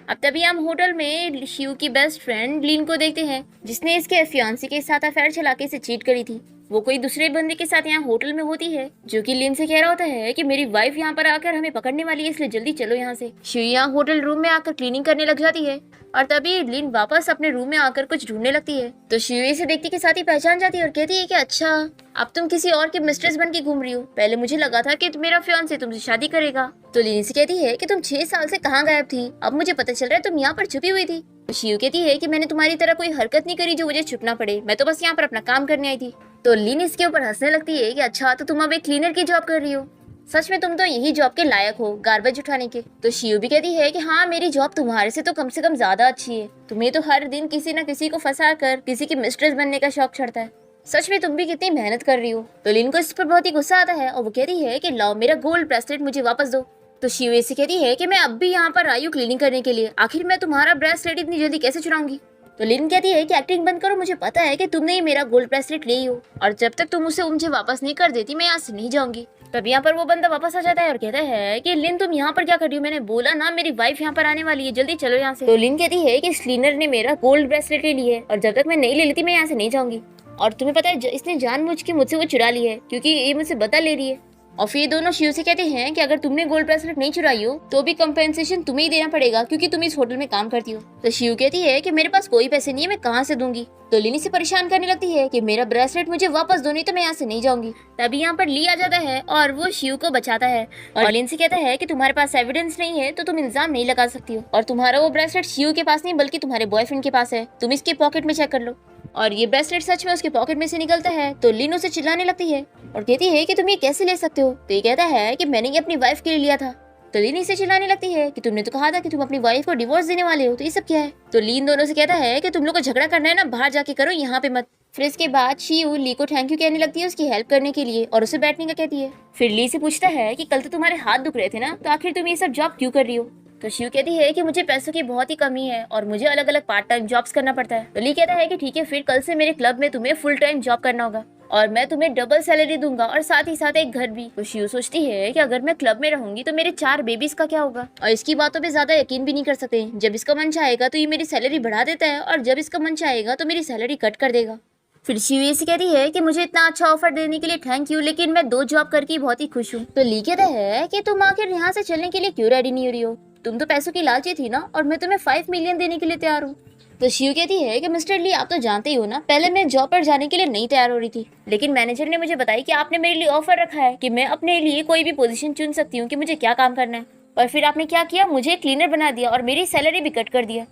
अब तभी हम होटल में शिव की बेस्ट फ्रेंड लीन को देखते हैं जिसने इसके फियांसी के साथ अफेयर चला के इसे चीट करी थी। वो कोई दूसरे बंदे के साथ यहाँ होटल में होती है जो कि लिन से कह रहा होता है कि मेरी वाइफ यहाँ पर आकर हमें पकड़ने वाली है, इसलिए जल्दी चलो यहाँ से। शिव यहाँ होटल रूम में आकर क्लीनिंग करने लग जाती है और तभी लिन वापस अपने रूम में आकर कुछ ढूंढने लगती है। तो शिव इसे देखती के साथ ही पहचान जाती है और कहती है कि अच्छा अब तुम किसी और की मिस्ट्रेस बन के घूम रही हो, पहले मुझे लगा था कि मेरा फियांसे तुमसे शादी करेगा। तो लिन से कहती है कि तुम 6 साल से कहाँ गायब थी, अब मुझे पता चल रहा है तुम यहाँ पर छुपी हुई थी। तो शिव कहती है कि मैंने तुम्हारी तरह कोई हरकत नहीं करी जो मुझे छुपना पड़े, मैं तो बस यहाँ पर अपना काम करने आई थी। तो लिन इसके ऊपर हंसने लगती है कि अच्छा तो तुम अब एक क्लीनर की जॉब कर रही हो, सच में तुम तो यही जॉब के लायक हो गार्बेज उठाने के। तो शिव भी कहती है कि हाँ मेरी जॉब तुम्हारे से कम ज्यादा अच्छी है, तुम्हें तो हर दिन किसी न किसी को फंसा कर किसी की मिस्ट्रेस बनने का शौक चढ़ता है, सच में तुम भी कितनी मेहनत कर रही हो। तो लिन को इस पर बहुत ही गुस्सा आता है और वो कहती है कि लाओ मेरा गोल्ड ब्रेसलेट मुझे वापस दो। तो शिव ऐसे कहती है कि मैं अब भी यहाँ पर आई हूँ क्लीनिंग करने के लिए, आखिर मैं तुम्हारा ब्रेसलेट इतनी जल्दी कैसे चुराऊंगी। तो लिन कहती है कि एक्टिंग बंद करो, मुझे पता है कि तुमने ही मेरा गोल्ड ब्रेसलेट ले हो और जब तक तुम उसे मुझे वापस नहीं कर देती मैं यहाँ से नहीं जाऊंगी। तब यहाँ पर वो बंदा वापस आ जाता है और कहता है कि लिन तुम यहाँ पर क्या कर रही हो, मैंने बोला ना मेरी वाइफ यहाँ पर आने वाली है, जल्दी चलो यहाँ से। तो लिन कहती है कि स्लीनर ने मेरा गोल्ड ब्रेसलेट ले लिया है और जब तक मैं नहीं ले लेती मैं यहाँ से नहीं जाऊंगी। और तुम्हें पता है इसने जानबूझ के मुझसे वो चुरा ली है क्योंकि ये मुझसे बता ले रही है। और फिर ये दोनों शिव से कहते हैं कि अगर तुमने गोल्ड ब्रेसलेट नहीं चुराई हो तो भी कंपेंसेशन तुम्हें ही देना पड़ेगा क्योंकि तुम इस होटल में काम करती हो। तो शिव कहती है कि मेरे पास कोई पैसे नहीं है, मैं कहाँ से दूंगी। तो लिनी से परेशान करने लगती है कि मेरा ब्रेसलेट मुझे वापस दो नहीं तो मैं यहाँ से नहीं जाऊंगी। तभी यहाँ पर ली आ जाता है और वो शिव को बचाता है और लिन से कहता है कि तुम्हारे पास एविडेंस नहीं है तो तुम इल्जाम नहीं लगा सकती हो और तुम्हारा वो ब्रेसलेट शिव के पास नहीं बल्कि तुम्हारे बॉयफ्रेंड के पास है, तुम इसके पॉकेट में चेक कर लो। और ये ब्रेसलेट सच में उसके पॉकेट में से निकलता है तो लिन उसे चिल्लाने लगती है और कहती है कि तुम ये कैसे ले सकते हो। तो ये कहता है कि मैंने ये अपनी वाइफ के लिए लिया था। तो लिन इसे चिल्लाने लगती है कि तुमने तो कहा था कि तुम अपनी वाइफ को डिवोर्स देने वाले हो, तो ये सब क्या है। तो लिन दोनों से कहता है कि तुम लोग को झगड़ा करना है ना बाहर जाके करो, यहाँ पे मत। फिर इसके बाद शिव ली को थैंक यू कहने लगती है उसकी हेल्प करने के लिए और उसे बैठने का कहती है। फिर ली से पूछता है कि कल तो तुम्हारे हाथ दुख रहे थे ना, तो आखिर तुम ये सब जॉब क्यों कर रही हो। तो शिव कहती है कि मुझे पैसों की बहुत ही कमी है और मुझे अलग अलग पार्ट टाइम जॉब्स करना पड़ता है। तो ली कहता है कि ठीक है, फिर कल से मेरे क्लब में तुम्हें फुल टाइम जॉब करना होगा और मैं तुम्हें डबल सैलरी दूंगा और साथ ही साथ एक घर भी। तो शिव सोचती है कि अगर मैं क्लब में रहूंगी तो मेरे 4 बेबीज का क्या होगा। और इसकी बातों पे ज्यादा यकीन भी नहीं कर सकते, जब इसका मन चाहेगा तो ये मेरी सैलरी बढ़ा देता है और जब इसका मन चाहेगा तो मेरी सैलरी कट कर देगा। फिर शिव ये से कहती है कि मुझे इतना अच्छा ऑफर देने के लिए थैंक यू, लेकिन मैं 2 जॉब करके बहुत ही खुश हूँ। तो ली कहता है कि तुम आखिर यहाँ से चलने के लिए क्यों रेडी नहीं हो रही हो, तुम तो पैसों की लालची थी ना और मैं तुम्हें 5 मिलियन देने के लिए तैयार हूँ। तो शिव कहती है कि मिस्टर ली आप तो जानते ही हो ना, पहले मैं जॉब पर जाने के लिए नहीं तैयार हो रही थी, लेकिन मैनेजर ने मुझे बताई कि आपने मेरे लिए ऑफर रखा है कि मैं अपने लिए कोई भी पोजीशन चुन सकती हूँ कि मुझे क्या काम करना है। और फिर आपने क्या किया, मुझे क्लीनर बना दिया और मेरी सैलरी भी कट कर दिया।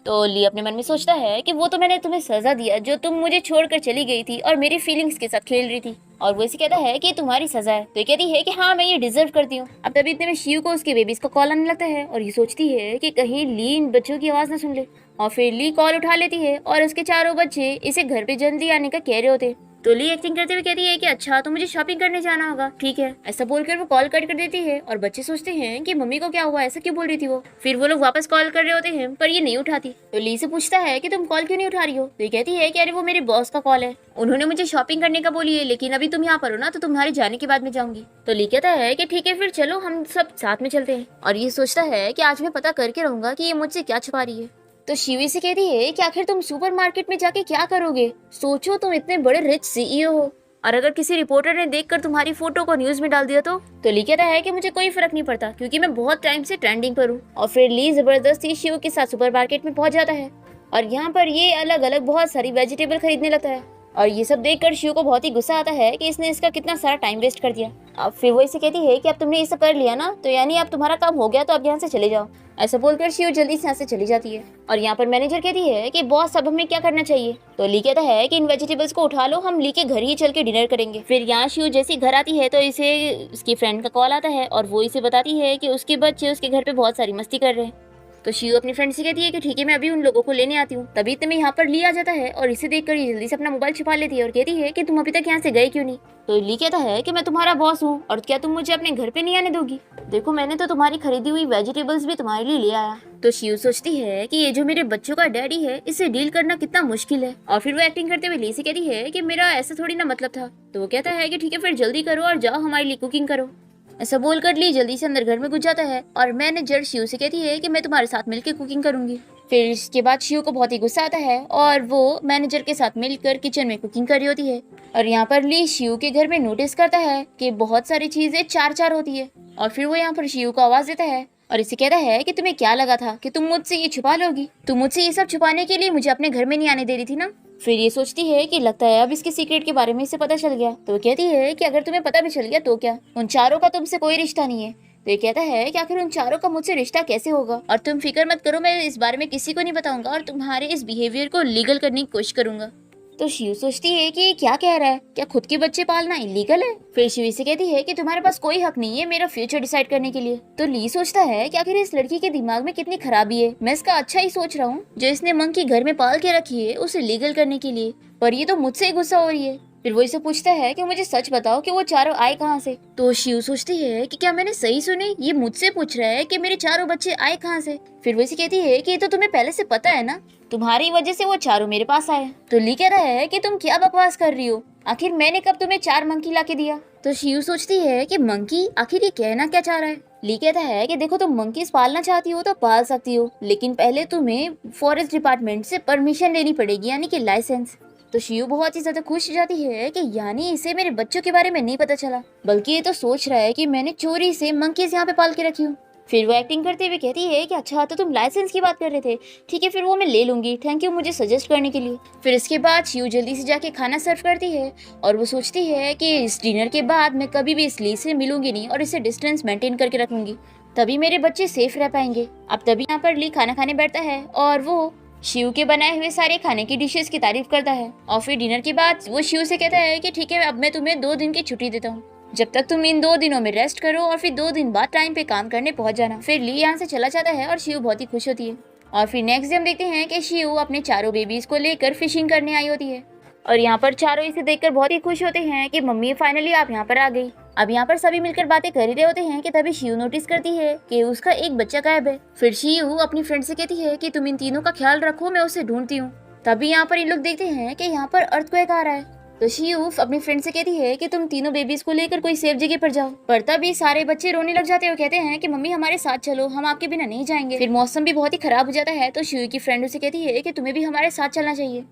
तो ली अपने मन में सोचता है कि वो तो मैंने तुम्हें सजा दिया जो तुम मुझे छोड़कर चली गई थी और मेरी फीलिंग्स के साथ खेल रही थी, और वो इसे कहता है कि तुम्हारी सजा है। तो ये कहती है कि हाँ मैं ये डिजर्व करती हूँ। अब तभी इतने में शिव को उसके बेबीज का कॉल आने लगता है और ये सोचती है कि कहीं ली इन बच्चों की आवाज ना सुन ले। और फिर ली कॉल उठा लेती है और उसके 4 बच्चे इसे घर पे जल्दी आने का कह रहे होते। तो ली एक्टिंग करते हुए कहती है कि अच्छा तो मुझे शॉपिंग करने जाना होगा, ठीक है। ऐसा बोलकर वो कॉल कट कर देती है और बच्चे सोचते हैं कि मम्मी को क्या हुआ, ऐसा क्यों बोल रही थी वो। फिर वो लोग वापस कॉल कर रहे होते हैं पर ये नहीं उठाती। तो ली से पूछता है कि तुम कॉल क्यों नहीं उठा रही हो। तो ये कहती है कि अरे वो मेरे बॉस का कॉल है, उन्होंने मुझे शॉपिंग करने का बोली है, लेकिन अभी तुम यहाँ पर हो ना तो तुम्हारे जाने के बाद में जाऊंगी। तो ली कहता है कि ठीक है फिर चलो हम सब साथ में चलते हैं। और ये सोचता है कि आज मैं पता करके रहूंगा कि ये मुझसे क्या छुपा रही है। तो शिवी से कहती है कि आखिर तुम सुपरमार्केट में जाके क्या करोगे, सोचो तुम इतने बड़े रिच सीईओ हो और अगर किसी रिपोर्टर ने देखकर तुम्हारी फोटो को न्यूज में डाल दिया तो ली कहता है कि मुझे कोई फर्क नहीं पड़ता क्योंकि मैं बहुत टाइम से ट्रेंडिंग पर हूँ। और फिर ली जबरदस्ती शिव के साथ सुपरमार्केट में पहुंच जाता है और यहाँ पर ये अलग अलग बहुत सारी वेजिटेबल खरीदने लगता है और ये सब देखकर शिव को बहुत ही गुस्सा आता है कि इसने इसका कितना सारा टाइम वेस्ट कर दिया। अब फिर वो इसे कहती है कि अब तुमने ये सब कर लिया ना तो यानी अब तुम्हारा काम हो गया, तो अब यहाँ से चले जाओ। ऐसा बोलकर शिव जल्दी से यहाँ से चली जाती है और यहाँ पर मैनेजर कहती है कि बॉस अब हमें क्या करना चाहिए। तो ली कहता है कि इन वेजिटेबल्स को उठा लो, हम ली के घर ही चल के डिनर करेंगे। फिर यहाँ शिव जैसी घर आती है तो इसे उसकी फ्रेंड का कॉल आता है और वो इसे बताती है कि उसके बच्चे उसके घर पे बहुत सारी मस्ती कर रहे हैं। तो शिव अपनी फ्रेंड से कहती है कि ठीक है मैं अभी उन लोगों को लेने आती हूँ। तभी इतने में यहाँ पर ली आ जाता है और इसे देखकर ये जल्दी से अपना मोबाइल छिपा लेती है और कहती है कि तुम अभी तक यहाँ से गए क्यों नहीं। तो ली कहता है कि मैं तुम्हारा बॉस हूँ और क्या तुम मुझे अपने घर पे नहीं आने दोगी, देखो मैंने तो तुम्हारी खरीदी हुई वेजिटेबल्स भी तुम्हारे लिए ले आया। तो शिव सोचती है कि ये जो मेरे बच्चों का डैडी है इसे डील करना कितना मुश्किल है। और फिर वो एक्टिंग करते हुए ली से कहती है कि मेरा ऐसा थोड़ी ना मतलब था। तो वो कहता है कि ठीक है फिर जल्दी करो और जाओ हमारे लिए कुकिंग करो। ऐसा बोलकर ली जल्दी से अंदर घर में घुस जाता है और मैनेजर शिव से कहती है कि मैं तुम्हारे साथ मिलकर कुकिंग करूंगी। फिर इसके बाद शिव को बहुत ही गुस्सा आता है और वो मैनेजर के साथ मिलकर किचन में कुकिंग कर रही होती है। और यहाँ पर ली शिव के घर में नोटिस करता है कि बहुत सारी चीजें 4-4 होती है और फिर वो यहाँ पर शिव को आवाज देता है और इसे कहता है कि तुम्हें क्या लगा था कि तुम मुझसे ये छुपा लोगी, तुम मुझसे ये सब छुपाने के लिए मुझे अपने घर में नहीं आने दे रही थी ना। फिर ये सोचती है कि लगता है अब इसके सीक्रेट के बारे में इसे पता चल गया। तो वो कहती है कि अगर तुम्हें पता भी चल गया तो क्या, उन 4 का तुमसे कोई रिश्ता नहीं है। तो ये कहता है कि आखिर उन 4 का मुझसे रिश्ता कैसे होगा, और तुम फिक्र मत करो मैं इस बारे में किसी को नहीं बताऊंगा और तुम्हारे इस बिहेवियर को लीगल करने की कोशिश करूंगा। तो शिव सोचती है कि ये क्या कह रहा है, क्या खुद के बच्चे पालना इलीगल है। फिर शिव से कहती है कि तुम्हारे पास कोई हक नहीं है मेरा फ्यूचर डिसाइड करने के लिए। तो ली सोचता है कि आखिर इस लड़की के दिमाग में कितनी खराबी है, मैं इसका अच्छा ही सोच रहा हूँ जो इसने मंकी घर में पाल के रखी है उसे लीगल करने के लिए, पर ये तो मुझसे ही गुस्सा हो रही है। फिर वो इसे पूछता है कि मुझे सच बताओ कि वो चारों आए कहाँ से। तो शिव सोचती है कि क्या मैंने सही सुनी, ये मुझसे पूछ रहा है कि मेरे चारों बच्चे आए कहाँ से। फिर वो इसे कहती है कि ये तो तुम्हें पहले से पता है ना, तुम्हारी वजह से वो चारों मेरे पास आए। तो ली कह रहा है कि तुम क्या बकवास कर रही हो, आखिर मैंने कब तुम्हें 4 मंकी ला के दिया। तो शिव सोचती है कि मंकी आखिर ये कहना क्या चाह रहा है। ली कहता है कि देखो तुम मंकीज पालना चाहती हो तो पाल सकती हो, लेकिन पहले तुम्हें फॉरेस्ट डिपार्टमेंट से परमिशन लेनी पड़ेगी, यानी कि लाइसेंस। तो शिव बहुत ही ज्यादा खुश हो जाती है कि यानी इसे मेरे बच्चों के बारे में नहीं पता चला, बल्कि ये तो सोच रहा है कि मैंने चोरी से मंकीज यहाँ पे पाल के रखी हूँ। फिर वो एक्टिंग करते हुए कहती है कि अच्छा तो तुम लाइसेंस की बात कर रहे थे, ठीक है फिर वो मैं ले लूंगी, थैंक यू मुझे सजेस्ट करने के लिए। फिर इसके बाद शिव जल्दी से जाके खाना सर्व करती है और वो सोचती है कि इस डिनर के बाद मैं कभी भी इस ली से मिलूंगी नहीं और इसे डिस्टेंस मेंटेन करके रखूंगी, तभी मेरे बच्चे सेफ रह पाएंगे। अब तभी यहाँ पर ली खाना खाने बैठता है और वो शिव के बनाए हुए सारे खाने की डिशेस की तारीफ करता है। और फिर डिनर के बाद वो शिव से कहता है कि ठीक है अब मैं तुम्हें 2 दिन की छुट्टी देता हूँ, जब तक तुम इन 2 दिनों में रेस्ट करो और फिर 2 दिन बाद टाइम पे काम करने पहुंच जाना। फिर ली यहाँ से चला जाता है और शिव बहुत ही खुश होती है। और फिर नेक्स्ट डे हम देखते हैं कि शिव अपने चारों बेबीज को लेकर फिशिंग करने आई होती है और यहाँ पर चारों इसे देखकर बहुत ही खुश होते हैं कि मम्मी फाइनली आप यहाँ पर आ गई। अब यहाँ पर सभी मिलकर बातें कर ही रहे होते हैं कि तभी शिव नोटिस करती है कि उसका एक बच्चा गायब है। फिर शिव अपनी फ्रेंड से कहती है कि तुम इन तीनों का ख्याल रखो, मैं उसे ढूंढती हूँ। तभी यहाँ पर इन लोग देखते हैं कि यहाँ पर अर्थक्वेक आ रहा है। तो शिव अपनी फ्रेंड से कहती है कि तुम तीनों बेबीज को लेकर कोई सेफ जगह पर जाओ, पर तभी सारे बच्चे रोने लग जाते हैं और कहते हैं कि मम्मी हमारे साथ चलो, हम आपके बिना नहीं जाएंगे। फिर मौसम भी बहुत ही खराब हो जाता है तो शिव की फ्रेंड उसे कहती है कि तुम्हें भी हमारे साथ चलना चाहिए,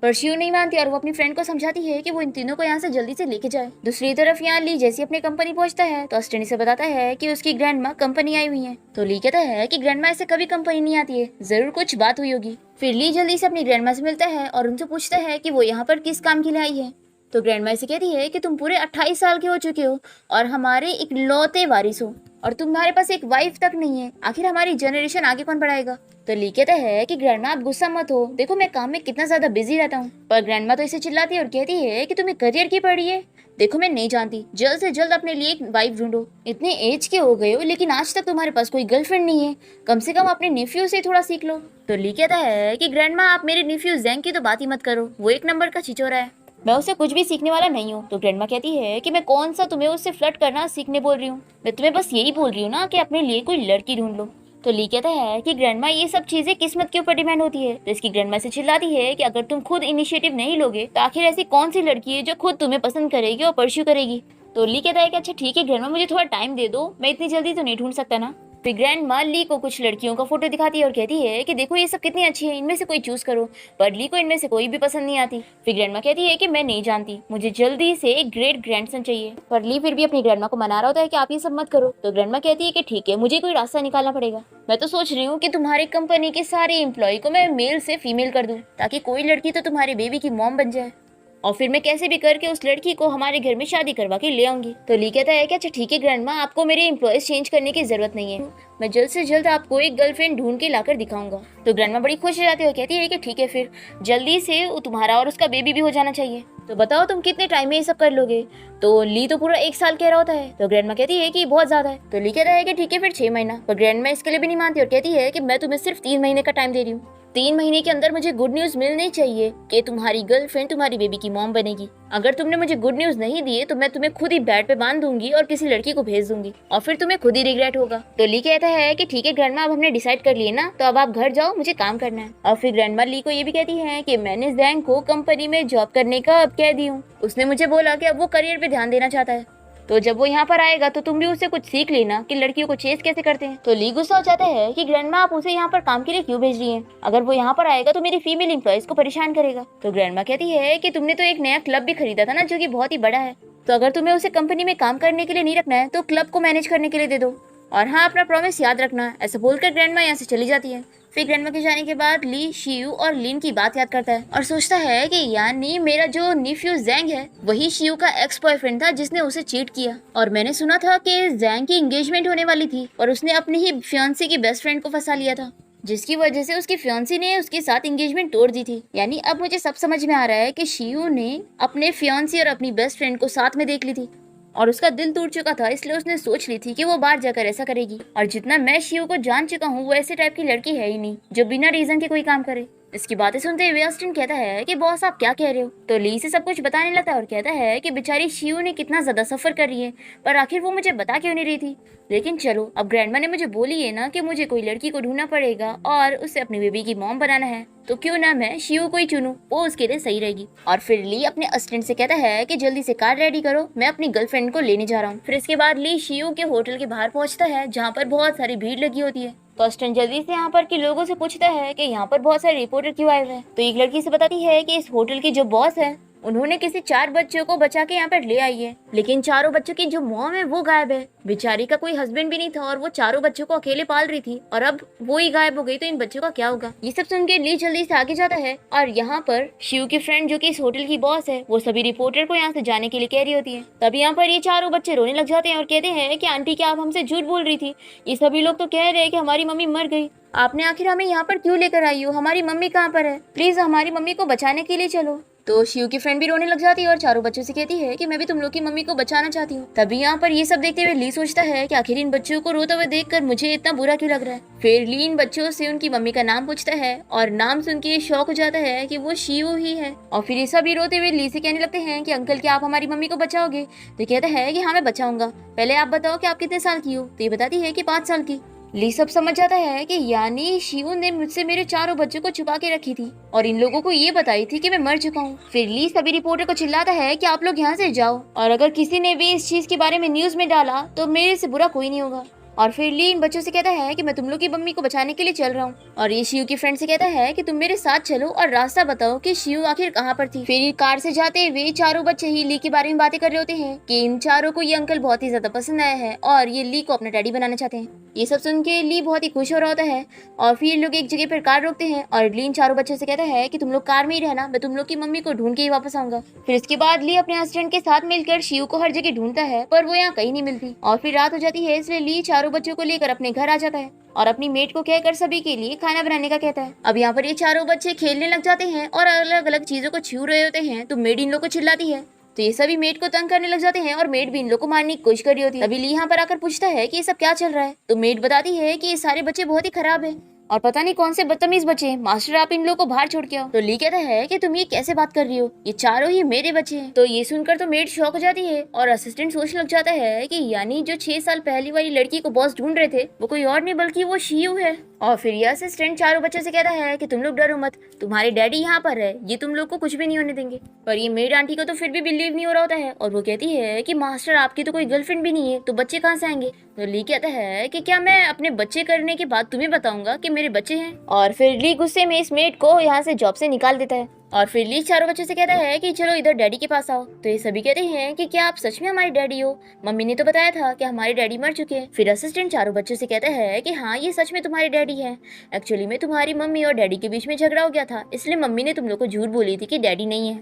पर शिव नहीं मानती और वो अपनी फ्रेंड को समझाती है कि वो इन तीनों को यहाँ से जल्दी से लेके जाए। दूसरी तरफ यहाँ ली जैसे अपनी कंपनी पहुंचता है तो अस्टनी से बताता है कि उसकी ग्रैंडमा कंपनी आई हुई है। तो ली कहता है कि ग्रैंडमा ऐसे कभी कंपनी नहीं आती है, जरूर कुछ बात हुई होगी। फिर ली जल्दी से अपनी ग्रैंडमा से मिलता है और उनसे पूछता है कि वो यहाँ पर किस काम के लिए आई है। तो ग्रैंडमा इसे कहती है कि तुम पूरे 28 साल के हो चुके हो और हमारे इकलौते वारिस हो और तुम्हारे पास एक वाइफ तक नहीं है, आखिर हमारी जनरेशन आगे कौन बढ़ाएगा। तो ली कहता है कि ग्रैंडमा आप गुस्सा मत हो, देखो मैं काम में कितना ज्यादा बिजी रहता हूँ। पर ग्रैंडमा तो इसे चिल्लाती है और कहती है कि तुम्हें करियर की पड़ी है, देखो मैं नहीं जानती, जल्द से जल्द अपने लिए एक वाइफ ढूंढो। इतने एज के हो गए हो लेकिन आज तक तुम्हारे पास कोई गर्लफ्रेंड नहीं है, कम से कम अपने नेफ्यू से थोड़ा सीख लो। तो ली कहता है कि ग्रैंडमा आप मेरे नेफ्यू जैंग की तो बात ही मत करो, वो एक नंबर का छिचोरा है, मैं उससे कुछ भी सीखने वाला नहीं हूँ। तो ग्रैंडमा कहती है कि मैं कौन सा तुम्हें उससे फ्लर्ट करना सीखने बोल रही हूँ, मैं तुम्हें बस यही बोल रही हूँ ना कि अपने लिए कोई लड़की ढूंढ लो। तो ली कहता है कि ग्रैंडमा ये सब चीजें किस्मत के ऊपर डिपेंड होती है। तो इसकी ग्रैंडमा से चिल्लाती है कि अगर तुम खुद इनिशिएटिव नहीं लोगे तो आखिर ऐसी कौन सी लड़की है जो खुद तुम्हें पसंद करेगी और परस्यू करेगी। तो ली कहता है कि अच्छा ठीक है ग्रैंडमा, मुझे थोड़ा टाइम दे दो, मैं इतनी जल्दी तो नहीं ढूंढ सकता ना। फिर ग्रैंडमा ली को कुछ लड़कियों का फोटो दिखाती है और कहती है कि देखो ये सब कितनी अच्छी है, इनमें से कोई चूज करो। पर ली को इनमें से कोई भी पसंद नहीं आती। फिर ग्रैंडमा कहती है कि मैं नहीं जानती, मुझे जल्दी से एक ग्रेट ग्रैंडसन चाहिए। पर ली फिर भी अपनी ग्रैंडमा को मना रहा होता है कि आप ये सब मत करो। तो ग्रैंडमा कहती है कि ठीक है, मुझे कोई रास्ता निकालना पड़ेगा, मैं तो सोच रही हूँ कि तुम्हारी कंपनी के सारे एम्प्लॉय को मैं मेल से फीमेल कर दूं, ताकि कोई लड़की तो तुम्हारे बेबी की मॉम बन जाए और फिर मैं कैसे भी करके उस लड़की को हमारे घर में शादी करवा के ले आऊंगी। तो ली कहता है कि अच्छा ठीक है ग्रैंडमा, आपको मेरे एम्प्लॉयज चेंज करने की जरूरत नहीं है, मैं जल्द से जल्द आपको एक गर्लफ्रेंड ढूंढ के लाकर दिखाऊंगा। तो ग्रैंडमा बड़ी खुश हो जाती है और कहती है कि ठीक है फिर जल्दी से तुम्हारा और उसका बेबी भी हो जाना चाहिए, तो बताओ तुम कितने टाइम में ये सब कर लोगे। तो ली तो पूरा 1 साल कह रहा होता है। तो ग्रैंडमा कहती है कि बहुत ज्यादा है। तो ली कहता है कि ठीक है फिर 6 महीना। पर ग्रैंडमा इसके लिए भी नहीं मानती और कहती है कि मैं तुम्हें सिर्फ 3 महीने का टाइम दे रही हूँ, 3 महीने के अंदर मुझे गुड न्यूज मिलनी चाहिए कि तुम्हारी गर्लफ्रेंड तुम्हारी बेबी की मॉम बनेगी। अगर तुमने मुझे गुड न्यूज नहीं दिए तो मैं तुम्हें खुद ही बेड पे बांध दूंगी और किसी लड़की को भेज दूंगी और फिर तुम्हें खुद ही रिग्रेट होगा। तो ली कहता है कि ठीक है ग्रैंडमा, अब हमने डिसाइड कर लिए ना, तो अब आप घर जाओ, मुझे काम करना है। और फिर ग्रैंडमा ली को ये भी कहती है कि मैंने जैंग को कंपनी में जॉब करने का अब कह दी हूँ, उसने मुझे बोला कि अब वो करियर पे ध्यान देना चाहता है, तो जब वो यहाँ पर आएगा तो तुम भी उससे कुछ सीख लेना कि लड़कियों को चेस कैसे करते हैं। तो ली गुस्सा हो जाता है कि ग्रैंडमा आप उसे यहाँ पर काम के लिए क्यों भेज रही हैं, अगर वो यहाँ पर आएगा तो मेरी फीमेल एम्प्लॉयज को परेशान करेगा। तो ग्रैंडमा कहती है कि तुमने तो एक नया क्लब भी खरीदा था ना, जो कि बहुत ही बड़ा है, तो अगर तुम्हें उसे कंपनी में काम करने के लिए नहीं रखना है तो क्लब को मैनेज करने के लिए दे दो, और हाँ अपना प्रॉमिस याद रखना। ऐसा बोलकर ग्रैंडमा यहाँ से चली जाती है। फिर ग्रैंडमा के जाने के बाद ली शिव और लिन की बात याद करता है और सोचता है कि यानी मेरा जो निफ्यू जैंग है वही शिव का एक्स बॉयफ्रेंड था जिसने उसे चीट किया, और मैंने सुना था कि जैंग की एंगेजमेंट होने वाली थी और उसने अपनी ही फियांसी की बेस्ट फ्रेंड को फंसा लिया था, जिसकी वजह से उसकी फियांसी ने उसके साथ एंगेजमेंट तोड़ दी थी। यानी अब मुझे सब समझ में आ रहा है कि शिव ने अपने फियांसी और अपनी बेस्ट फ्रेंड को साथ में देख ली थी और उसका दिल टूट चुका था, इसलिए उसने सोच ली थी कि वो बाहर जाकर ऐसा करेगी। और जितना मैं शिव को जान चुका हूँ वो ऐसे टाइप की लड़की है ही नहीं जो बिना रीजन के कोई काम करे। इसकी बातें सुनते हुए अस्टिन कहता है कि बॉस आप क्या कह रहे हो। तो ली से सब कुछ बताने लगता है और कहता है कि बेचारी शियू ने कितना ज्यादा सफर कर रही है, पर आखिर वो मुझे बता क्यों नहीं रही थी। लेकिन चलो, अब ग्रैंडमा ने मुझे बोली है ना कि मुझे कोई लड़की को ढूंढना पड़ेगा और उसे अपनी बेबी की मॉम बनाना है, तो क्यों ना मैं शियू को ही चुनूं, वो उसके लिए सही रहेगी। और फिर ली अपने असिस्टेंट से कहता है कि जल्दी से कार रेडी करो, मैं अपनी गर्लफ्रेंड को लेने जा रहा हूँ। फिर इसके बाद ली शियू के होटल के बाहर पहुंचता है जहाँ पर बहुत सारी भीड़ लगी होती है। तो असिस्टेंट जल्दी से यहाँ पर के लोगों से पूछता है कि यहाँ पर बहुत सारे रिपोर्टर क्यों आए हुए हैं। तो एक लड़की से बताती है कि इस होटल की जो बॉस है उन्होंने किसी 4 बच्चों को बचा के यहाँ पर ले आई है, लेकिन चारों बच्चों की जो मॉम है वो गायब है। बेचारी का कोई हस्बैंड भी नहीं था और वो चारों बच्चों को अकेले पाल रही थी, और अब वो ही गायब हो गई, तो इन बच्चों का क्या होगा। ये सब सुन के ली जल्दी से आगे जाता है और यहाँ पर शिव की फ्रेंड जो कि इस होटल की बॉस है वो सभी रिपोर्टर को यहाँ से जाने के लिए कह रही होती है। तब यहाँ पर ये चारों बच्चे रोने लग जाते हैं और कहते हैं कि आंटी क्या आप हमसे झूठ बोल रही थी, ये सभी लोग तो कह रहे हैं कि हमारी मम्मी मर गई, आपने आखिर हमें यहाँ पर क्यों लेकर आई हो, हमारी मम्मी कहाँ पर है, प्लीज हमारी मम्मी को बचाने के लिए चलो। तो शिव की फ्रेंड भी रोने लग जाती है और चारों बच्चों से कहती है कि मैं भी तुम लोग की मम्मी को बचाना चाहती हूँ। तभी यहाँ पर ये सब देखते हुए ली सोचता है कि आखिर इन बच्चों को रोते हुए देखकर मुझे इतना बुरा क्यों लग रहा है। फिर ली इन बच्चों से उनकी मम्मी का नाम पूछता है और नाम सुन के शौक हो जाता है कि वो शिव ही है। और फिर ये सभी रोते हुए ली से कहने लगते हैं कि अंकल क्या आप हमारी मम्मी को बचाओगे। तो कहता है कि हाँ मैं बचाऊंगा, पहले आप बताओ कि आप कितने साल की हो। तो ये बताती है कि 5 साल की। ली सब समझ जाता है कि यानी शिव ने मुझसे मेरे चारों बच्चों को छुपा के रखी थी और इन लोगों को ये बताई थी कि मैं मर चुका हूँ। फिर ली सभी रिपोर्टर को चिल्लाता है कि आप लोग यहाँ से जाओ और अगर किसी ने भी इस चीज के बारे में न्यूज में डाला तो मेरे से बुरा कोई नहीं होगा। और फिर ली इन बच्चों से कहता है कि मैं तुम लोग की मम्मी को बचाने के लिए चल रहा हूँ। और ये शिव की फ्रेंड से कहता है कि तुम मेरे साथ चलो और रास्ता बताओ कि शिव आखिर कहाँ पर थी। फिर कार से जाते हुए चारों बच्चे ही ली के बारे में बातें कर रहे होते हैं कि इन चारों को ये अंकल बहुत ही ज्यादा पसंद आया है और ये ली को अपना डैडी बनाना चाहते हैं। ये सब सुन के ली बहुत ही खुश हो रहा होता है और फिर लोग एक जगह पर कार रोकते हैं और ली इन चारों बच्चों से कहता है कि तुम लोग कार में ही रहना, मैं तुम लोग की मम्मी को ढूंढ के ही वापस आऊंगा। फिर इसके बाद ली अपने असिस्टेंट के साथ मिलकर शिव को हर जगह ढूंढता है पर वो यहाँ कहीं नहीं मिलती। और फिर रात हो जाती है, इसलिए ली चारों बच्चों को लेकर अपने घर आ जाता है और अपनी मेट को कहकर सभी के लिए खाना बनाने का कहता है। अब यहाँ पर ये चारों बच्चे खेलने लग जाते हैं और अलग अलग चीजों को छू रहे होते हैं, तो मेड इन लोग को चिल्लाती है। तो ये सभी मेड को तंग करने लग जाते हैं और मेड भी इन लोग को मारने की कोशिश कर रही होती है। तभी ली यहाँ पर आकर पूछता है कि ये सब क्या चल रहा है। तो मेड बताती है कि ये सारे बच्चे बहुत ही खराब है और पता नहीं कौन से बदतमीज बच्चे हैं, मास्टर आप इन लोगों को बाहर छोड़ के आओ। तो ली कहता है कि तुम ये कैसे बात कर रही हो, ये चारों ही मेरे बच्चे हैं। तो ये सुनकर तो मेड शॉक हो जाती है और असिस्टेंट सोचने लग जाता है कि यानी जो 6 साल पहली वाली लड़की को बॉस ढूंढ रहे थे वो कोई और नहीं बल्कि वो शिव है। और फिर ये असिस्टेंट चारों बच्चों से कहता है कि तुम लोग डरो मत, तुम्हारे डैडी यहाँ पर है, ये तुम लोग को कुछ भी नहीं होने देंगे। पर ये मेड आंटी को तो फिर भी बिलीव नहीं हो रहा होता है और वो कहती है कि मास्टर आपकी तो कोई गर्लफ्रेंड भी नहीं है, तो बच्चे कहाँ से आएंगे। तो ली कहता है कि क्या मैं अपने बच्चे करने के बाद तुम्हें बताऊंगा कि मेरे बच्चे हैं। और फिर ली गुस्से में इस मेड को यहाँ से जॉब से निकाल देता है। और फिर ली चारों बच्चों से कहता है कि चलो इधर डैडी के पास आओ। तो ये सभी कहते हैं कि क्या आप सच में हमारे डैडी हो, मम्मी ने तो बताया था कि हमारे डैडी मर चुके हैं। फिर असिस्टेंट चारों बच्चों से कहता है कि हाँ ये सच में तुम्हारे डैडी हैं, एक्चुअली में तुम्हारी मम्मी और डैडी के बीच में झगड़ा हो गया था, इसलिए मम्मी ने तुम लोग को झूठ बोली थी कि डैडी नहीं है।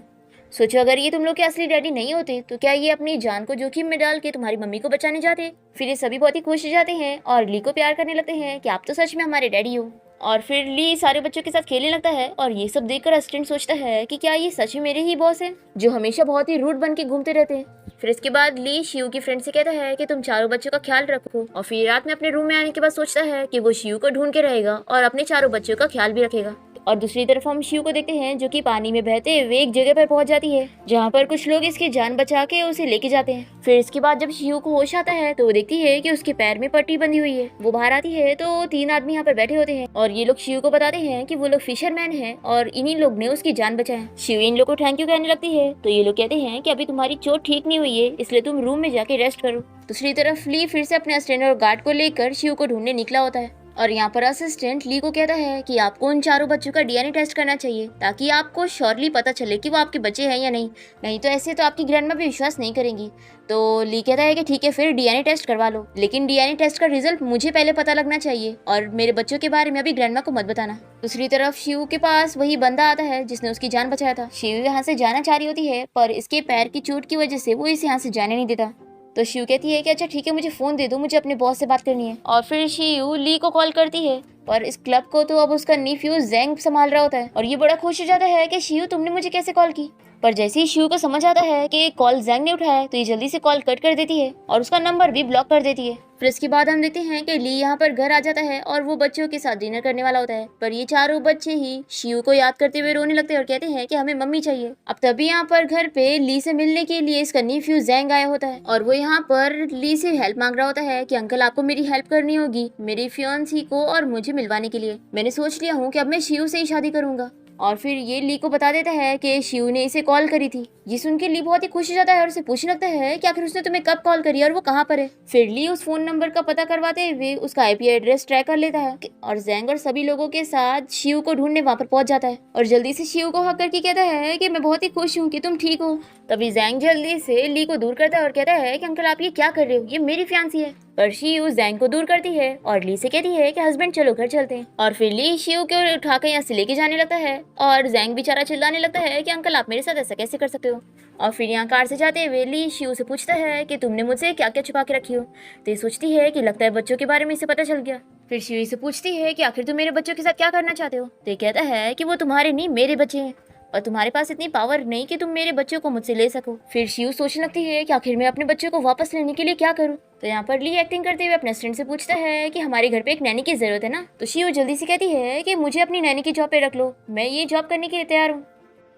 सोचो अगर ये तुम लोग के असली डैडी नहीं होते तो क्या ये अपनी जान को जोखिम में डाल के तुम्हारी मम्मी को बचाने जाते। फिर ये सभी बहुत ही खुश हो जाते हैं और ली को प्यार करने लगते हैं कि आप तो सच में हमारे डैडी हो। और फिर ली सारे बच्चों के साथ खेलने लगता है और ये सब देखकर असिस्टेंट सोचता है कि क्या ये सच में मेरे ही बॉस हैं जो हमेशा बहुत ही रूड बन के घूमते रहते हैं। फिर इसके बाद ली शिव की फ्रेंड से कहता है कि तुम चारों बच्चों का ख्याल रखो। और फिर रात में अपने रूम में आने के बाद सोचता है कि वो शिव को ढूंढ के रहेगा और अपने चारों बच्चों का ख्याल भी रखेगा। और दूसरी तरफ हम शिव को देखते हैं जो कि पानी में बहते हुए एक जगह पर पहुंच जाती है जहां पर कुछ लोग इसकी जान बचा के उसे लेके जाते हैं। फिर इसके बाद जब शिव को होश आता है तो वो देखती है कि उसके पैर में पट्टी बंधी हुई है। वो बाहर आती है तो 3 आदमी यहाँ पर बैठे होते हैं और ये लोग शिव को बताते हैं कि वो लोग फिशरमैन हैं और इन्हीं लोग ने उसकी जान बचाई। शिव इन लोग को थैंक यू कहने लगती है तो ये लोग कहते हैं कि अभी तुम्हारी चोट ठीक नहीं हुई है, इसलिए तुम रूम में जाके रेस्ट करो। दूसरी तरफ ली फिर से अपने असिस्टेंट और गार्ड को लेकर शिव को ढूंढने निकला होता है और यहाँ पर असिस्टेंट ली को कहता है कि आपको उन चारों बच्चों का डीएनए टेस्ट करना चाहिए ताकि आपको श्योरली पता चले कि वो आपके बच्चे हैं या नहीं तो ऐसे तो आपकी ग्रैंडमा भी विश्वास नहीं करेंगी। तो ली कहता है कि ठीक है फिर डीएनए टेस्ट करवा लो, लेकिन डीएनए टेस्ट का रिजल्ट मुझे पहले पता लगना चाहिए और मेरे बच्चों के बारे में अभी ग्रैंडमा को मत बताना। दूसरी तरफ शिव के पास वही बंदा आता है जिसने उसकी जान बचाया था। शिव यहाँ से जाना चाह रही होती है पर इसके पैर की चोट की वजह से वो इसे यहाँ से जाने नहीं देता। तो शिव कहती है कि अच्छा ठीक है मुझे फोन दे दो, मुझे अपने बॉस से बात करनी है। और फिर शिव ली को कॉल करती है पर इस क्लब को तो अब उसका नीफ्यू जेंग संभाल रहा होता है और ये बड़ा खुश हो जाता है कि शिव तुमने मुझे कैसे कॉल की। पर जैसे ही शिव को समझ आता है कि कॉल जैंग ने उठाया है तो ये जल्दी से कॉल कट कर देती है और उसका नंबर भी ब्लॉक कर देती है। फिर इसके बाद हम देखते हैं कि ली यहाँ पर घर आ जाता है और वो बच्चों के साथ डिनर करने वाला होता है, पर ये चारों बच्चे ही शिव को याद करते हुए रोने लगते हैं और कहते हैं कि हमें मम्मी चाहिए। अब तभी यहाँ पर घर पे ली से मिलने के लिए इसका नीफ्यू जैंग आया होता है और वो यहाँ पर ली से हेल्प मांग रहा होता है कि अंकल आपको मेरी हेल्प करनी होगी मेरी फियांसी को और मुझे मिलवाने के लिए। मैंने सोच लिया हूँ कि अब मैं शिव से ही शादी करूंगा। और फिर ये ली को बता देता है कि शिव ने इसे कॉल करी थी। ये सुन के ली बहुत ही खुश हो जाता है और उसे पूछने लगता है कि आखिर उसने तुम्हें कब कॉल करी और वो कहाँ पर है। फिर ली उस फोन नंबर का पता करवाते हुए उसका आईपी एड्रेस ट्रैक कर लेता है और जैंग और सभी लोगों के साथ शिव को ढूंढने वहाँ पर पहुंच जाता है और जल्दी से शिव को हक करके कहता है कि मैं बहुत ही खुश हूँ कि तुम ठीक हो। तभी जैंग जल्दी से ली को दूर करता है और कहता है कि अंकल आप ये क्या कर रहे हो, ये मेरी फियांसी है। पर शिव जैंग को दूर करती है और ली से कहती है कि हस्बैंड चलो घर चलते हैं। और फिर ली शिव को उठाकर यहाँ से लेके जाने लगता है और जैंग बेचारा चिल्लाने लगता है कि अंकल आप मेरे साथ ऐसा कैसे कर सकते हो। और फिर यहाँ कार से जाते हुए ली शिव से पूछता है कि तुमने मुझसे क्या क्या छुपा के रखी हो। तो ये सोचती है कि लगता है बच्चों के बारे में इसे पता चल गया। फिर शिव से पूछती है कि आखिर तुम मेरे बच्चों के साथ क्या करना चाहते हो। तो ये कहता है कि वो तुम्हारे नहीं मेरे बच्चे हैं और तुम्हारे पास इतनी पावर नहीं कि तुम मेरे बच्चों को मुझसे ले सको। फिर शिव सोचने लगती है कि आखिर मैं अपने बच्चों को वापस लेने के लिए क्या करूं। तो यहाँ पर ली एक्टिंग करते हुए अपने स्टूडेंट से पूछता है कि हमारे घर पे एक नैनी की जरूरत है ना। तो शिव जल्दी से कहती है कि मुझे अपनी नैनी की जॉब पे रख लो, मैं ये जॉब करने के लिए तैयार हूँ।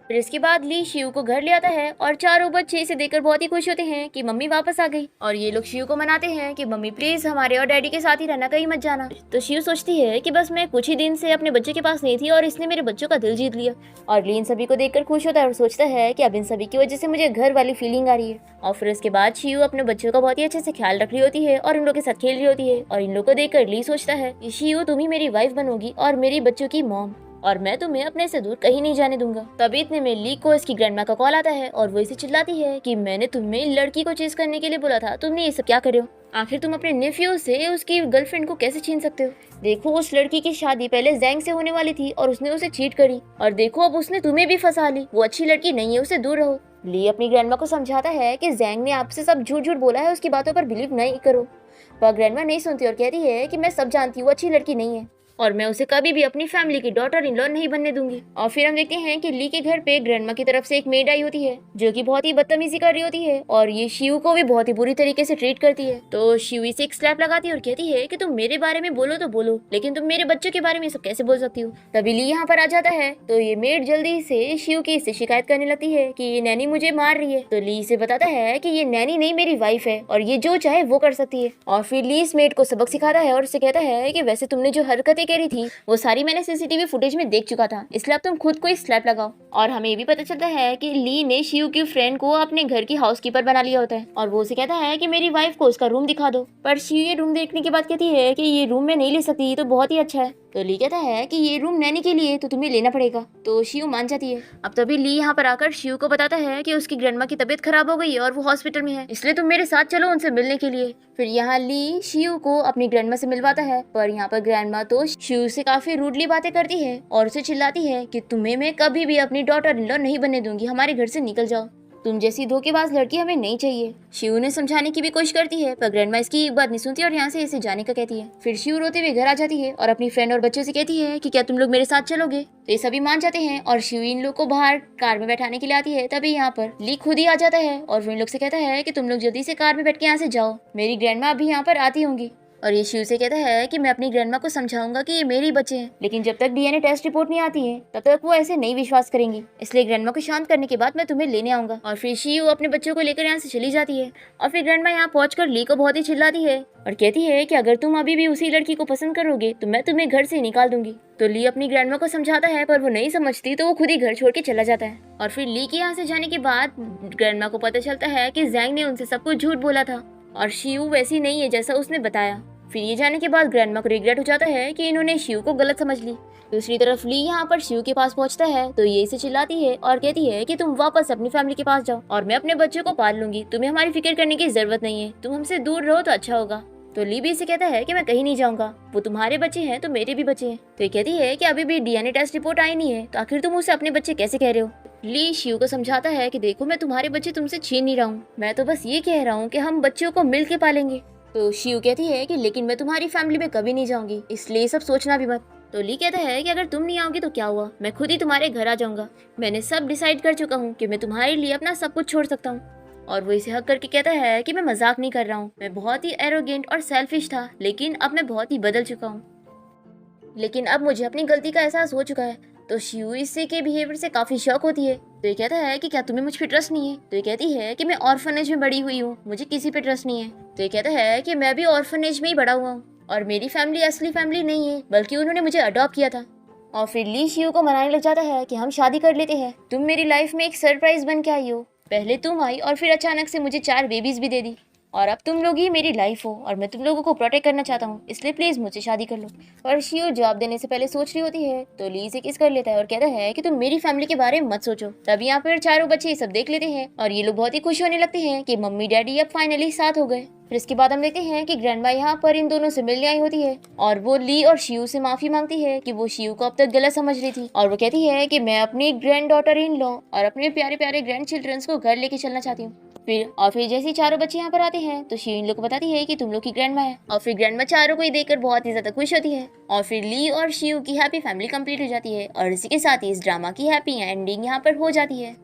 फिर इसके बाद ली शिव को घर ले आता है और चारों बच्चे इसे देखकर बहुत ही खुश होते हैं कि मम्मी वापस आ गई। और ये लोग शिव को मनाते हैं कि मम्मी प्लीज हमारे और डैडी के साथ ही रहना, कहीं मत जाना। तो शिव सोचती है कि बस मैं कुछ ही दिन से अपने बच्चे के पास नहीं थी और इसने मेरे बच्चों का दिल जीत लिया। और ली इन सभी को देखकर खुश होता है और सोचता है कि अब इन सभी की वजह से मुझे घर वाली फीलिंग आ रही है। और फिर इसके बाद शिव अपने बच्चों का बहुत ही अच्छे से ख्याल रख रही होती है और इन लोगों के साथ खेल रही होती है। और इन लोगों को देखकर ली सोचता है कि शिव तुम ही मेरी वाइफ बनोगी और मेरी बच्चों की मॉम, और मैं तुम्हें अपने से दूर कहीं नहीं जाने दूंगा। तभी इतने में ली को इसकी ग्रैंडमा का कॉल आता है और वो इसे चिल्लाती है कि मैंने तुम्हें लड़की को चेस करने के लिए बोला था, तुमने ये सब क्या करे हो। आखिर तुम अपने नेफ्यू से उसकी गर्लफ्रेंड को कैसे छीन सकते हो। देखो उस लड़की की शादी पहले जैंग से होने वाली थी और उसने उसे चीट करी और देखो अब उसने तुम्हें भी फंसा ली। वो अच्छी लड़की नहीं है, उससे दूर रहो। ली अपनी ग्रैंडमा को समझाता है कि जैंग ने आपसे सब झूठ झूठ बोला है, उसकी बातों पर बिलीव नहीं करो। पर ग्रैंडमा नहीं सुनती और कहती है कि मैं सब जानती हूँ, अच्छी लड़की नहीं है और मैं उसे कभी भी अपनी फैमिली की डॉटर इन लॉ नहीं बनने दूंगी। और फिर हम देखते हैं कि ली के घर पे ग्रैंडमा की तरफ से एक मेड आई होती है जो कि बहुत ही बदतमीजी कर रही होती है और ये शिव को भी बहुत ही बुरी तरीके से ट्रीट करती है। तो शिव इसे एक स्लैप लगाती है और कहती है कि तुम मेरे बारे में बोलो तो बोलो, लेकिन तुम मेरे बच्चों के बारे में सब कैसे बोल सकती हो। तभी ली यहाँ पर आ जाता है तो ये मेड जल्दी से शिव की इससे शिकायत करने लगती है कि ये नैनी मुझे मार रही है। तो ली इसे बताता है कि ये नैनी नहीं मेरी वाइफ है और ये जो चाहे वो कर सकती है। और फिर ली इस मेड को सबक सिखाता है और उसे कहता है कि वैसे तुमने जो हरकतें करी थी वो सारी मैंने सीसीटीवी फुटेज में देख चुका था, इसलिए अब तुम खुद को स्लैप लगाओ। और हमें ये भी पता चलता है कि ली ने शिव की फ्रेंड को अपने घर की हाउसकीपर बना लिया होता है और वो उसे कहता है कि मेरी वाइफ को उसका रूम दिखा दो। पर शिव ये रूम देखने के बाद कहती है कि ये रूम मैं नहीं ले सकती, ये तो बहुत ही अच्छा है। तो ली कहता है कि ये रूम नैनी के लिए तो तुम्हें लेना पड़ेगा। तो शिव मान जाती है। अब तभी ली यहाँ पर आकर शिव को बताता है कि उसकी ग्रैंडमा की तबीयत खराब हो गई है और वो हॉस्पिटल में है, इसलिए तुम मेरे साथ चलो उनसे मिलने के लिए। फिर यहाँ ली शिव को अपनी ग्रैंडमा से मिलवाता है, पर यहाँ पर ग्रैंडमा तो शिव से काफी रूडली बातें करती है और उसे चिल्लाती है कि तुम्हें मैं कभी भी अपनी डॉटर इन लॉ नहीं बनने दूंगी, हमारे घर से निकल जाओ, तुम जैसी धोखेबाज लड़की हमें नहीं चाहिए। शिव ने समझाने की भी कोशिश करती है पर ग्रैंडमा इसकी एक बात नहीं सुनती और यहाँ से इसे जाने का कहती है। फिर शिव रोते हुए घर आ जाती है और अपनी फ्रेंड और बच्चों से कहती है कि क्या तुम लोग मेरे साथ चलोगे। तो ये सभी मान जाते हैं और शिव इन लोग को बाहर कार में बैठाने के लिए आती है। तभी यहाँ पर ली खुद ही आ जाता है और वो इन लोग से कहता है कि तुम लोग जल्दी से कार में बैठ के यहाँ से जाओ, मेरी ग्रैंडमा अभी यहाँ पर आती होंगी। और ये शिव से कहता है कि मैं अपनी ग्रैंडमा को समझाऊंगा कि ये मेरे बच्चे हैं, लेकिन जब तक डीएनए टेस्ट रिपोर्ट नहीं आती है तब तक वो ऐसे नहीं विश्वास करेंगे, इसलिए ग्रैंडमा को शांत करने के बाद मैं तुम्हें लेने आऊंगा। और फिर शिव अपने बच्चों को लेकर यहाँ से चली जाती है और फिर ग्रैंडमा यहाँ पहुंचकर ली को बहुत ही चिल्लाती है और कहती है कि अगर तुम अभी भी उसी लड़की को पसंद करोगे तो मैं तुम्हें घर से निकाल दूंगी। तो ली अपनी ग्रैंडमा को समझाता है पर वो नहीं समझती तो वो खुद ही घर छोड़ के चला जाता है। और फिर ली के यहाँ से जाने के बाद ग्रैंडमा को पता चलता है कि जैंग ने उनसे सब कुछ झूठ बोला था और शिव वैसी नहीं है जैसा उसने बताया। फिर ये जाने के बाद ग्रैंडमा को रिग्रेट हो जाता है कि इन्होंने शिव को गलत समझ ली। दूसरी तरफ ली यहाँ पर शिव के पास पहुँचता है तो ये इसे चिल्लाती है और कहती है कि तुम वापस अपनी फैमिली के पास जाओ और मैं अपने बच्चों को पाल लूंगी, तुम्हें हमारी फिक्र करने की जरूरत नहीं है, तुम हमसे दूर रहो तो अच्छा होगा। तो ली भी इसे कहता है कि मैं कहीं नहीं जाऊंगा, वो तुम्हारे बच्चे हैं तो मेरे भी बच्चे हैं। तो ये कहती है कि अभी भी डीएनए टेस्ट रिपोर्ट आई नहीं है, तो आखिर तुम उसे अपने बच्चे कैसे कह रहे हो। ली शिव को समझाता है कि देखो मैं तुम्हारे बच्चे तुमसे छीन नहीं रहा हूँ, मैं तो बस ये कह रहा हूँ कि हम बच्चों को मिल के पालेंगे। तो शिव कहती है कि लेकिन मैं तुम्हारी फैमिली में कभी नहीं जाऊंगी, इसलिए सब सोचना भी मत। तो ली कहता है कि अगर तुम नहीं आओगी तो क्या हुआ, मैं खुद ही तुम्हारे घर आ जाऊंगा। मैंने सब डिसाइड कर चुका हूँ कि मैं तुम्हारे लिए अपना सब कुछ छोड़ सकता हूँ। और वो इसे हक करके कहता है कि मैं मजाक नहीं कर रहा हूँ, मैं बहुत ही एरोगेंट और सेल्फिश था, लेकिन अब मैं बहुत ही बदल चुका हूँ। लेकिन अब मुझे अपनी गलती का एहसास हो चुका है। तो शियू इससे के बिहेवियर से काफी शॉक होती है। तो ये कहता है कि क्या तुम्हें मुझ पे ट्रस्ट नहीं है। तो ये कहती है कि मैं ऑर्फनेज में बड़ी हुई हूँ, मुझे किसी पे ट्रस्ट नहीं है। तो ये कहता है कि मैं भी ऑर्फनेज में ही बड़ा हुआ हूँ और मेरी फैमिली असली फैमिली नहीं है, बल्कि उन्होंने मुझे अडॉप्ट किया था। और फिर ली शियू को मनाने लग जाता है कि हम शादी कर लेते हैं, तुम मेरी लाइफ में एक सरप्राइज बन के आई हो, पहले तुम आई और फिर अचानक से मुझे 4 बेबीज भी दे दी, और अब तुम लोग ही मेरी लाइफ हो और मैं तुम लोगों को प्रोटेक्ट करना चाहता हूँ, इसलिए प्लीज मुझसे शादी कर लो। पर शियो जवाब देने से पहले सोच रही होती है, तो ली से किस कर लेता है और कहता है कि तुम मेरी फैमिली के बारे में मत सोचो। तभी यहाँ पर चारों बच्चे ये सब देख लेते हैं और ये लोग बहुत ही खुश होने लगते हैं कि मम्मी डैडी अब फाइनली साथ हो गए। फिर इसके बाद हम देखते हैं कि ग्रैंडमा यहाँ पर इन दोनों से मिलने आई होती है और वो ली और शियू से माफी मांगती है कि वो शियू को अब तक गलत समझ रही थी, और वो कहती है कि मैं अपनी ग्रैंड डॉटर इन लॉ और अपने प्यारे प्यारे ग्रैंड चिल्ड्रंस को घर लेके चलना चाहती हूँ। फिर जैसे ही चारों बच्चे यहाँ पर आते हैं तो शी इन लोग को बताती है कि तुम लोग की ग्रैंडमा है, और फिर ग्रैंडमा चारों को ही देखकर बहुत ही ज्यादा खुश होती है। और फिर ली और शियू की हैप्पी फैमिली कंप्लीट हो जाती है और इसी के साथ ही इस ड्रामा की हैप्पी एंडिंग यहाँ पर हो जाती है।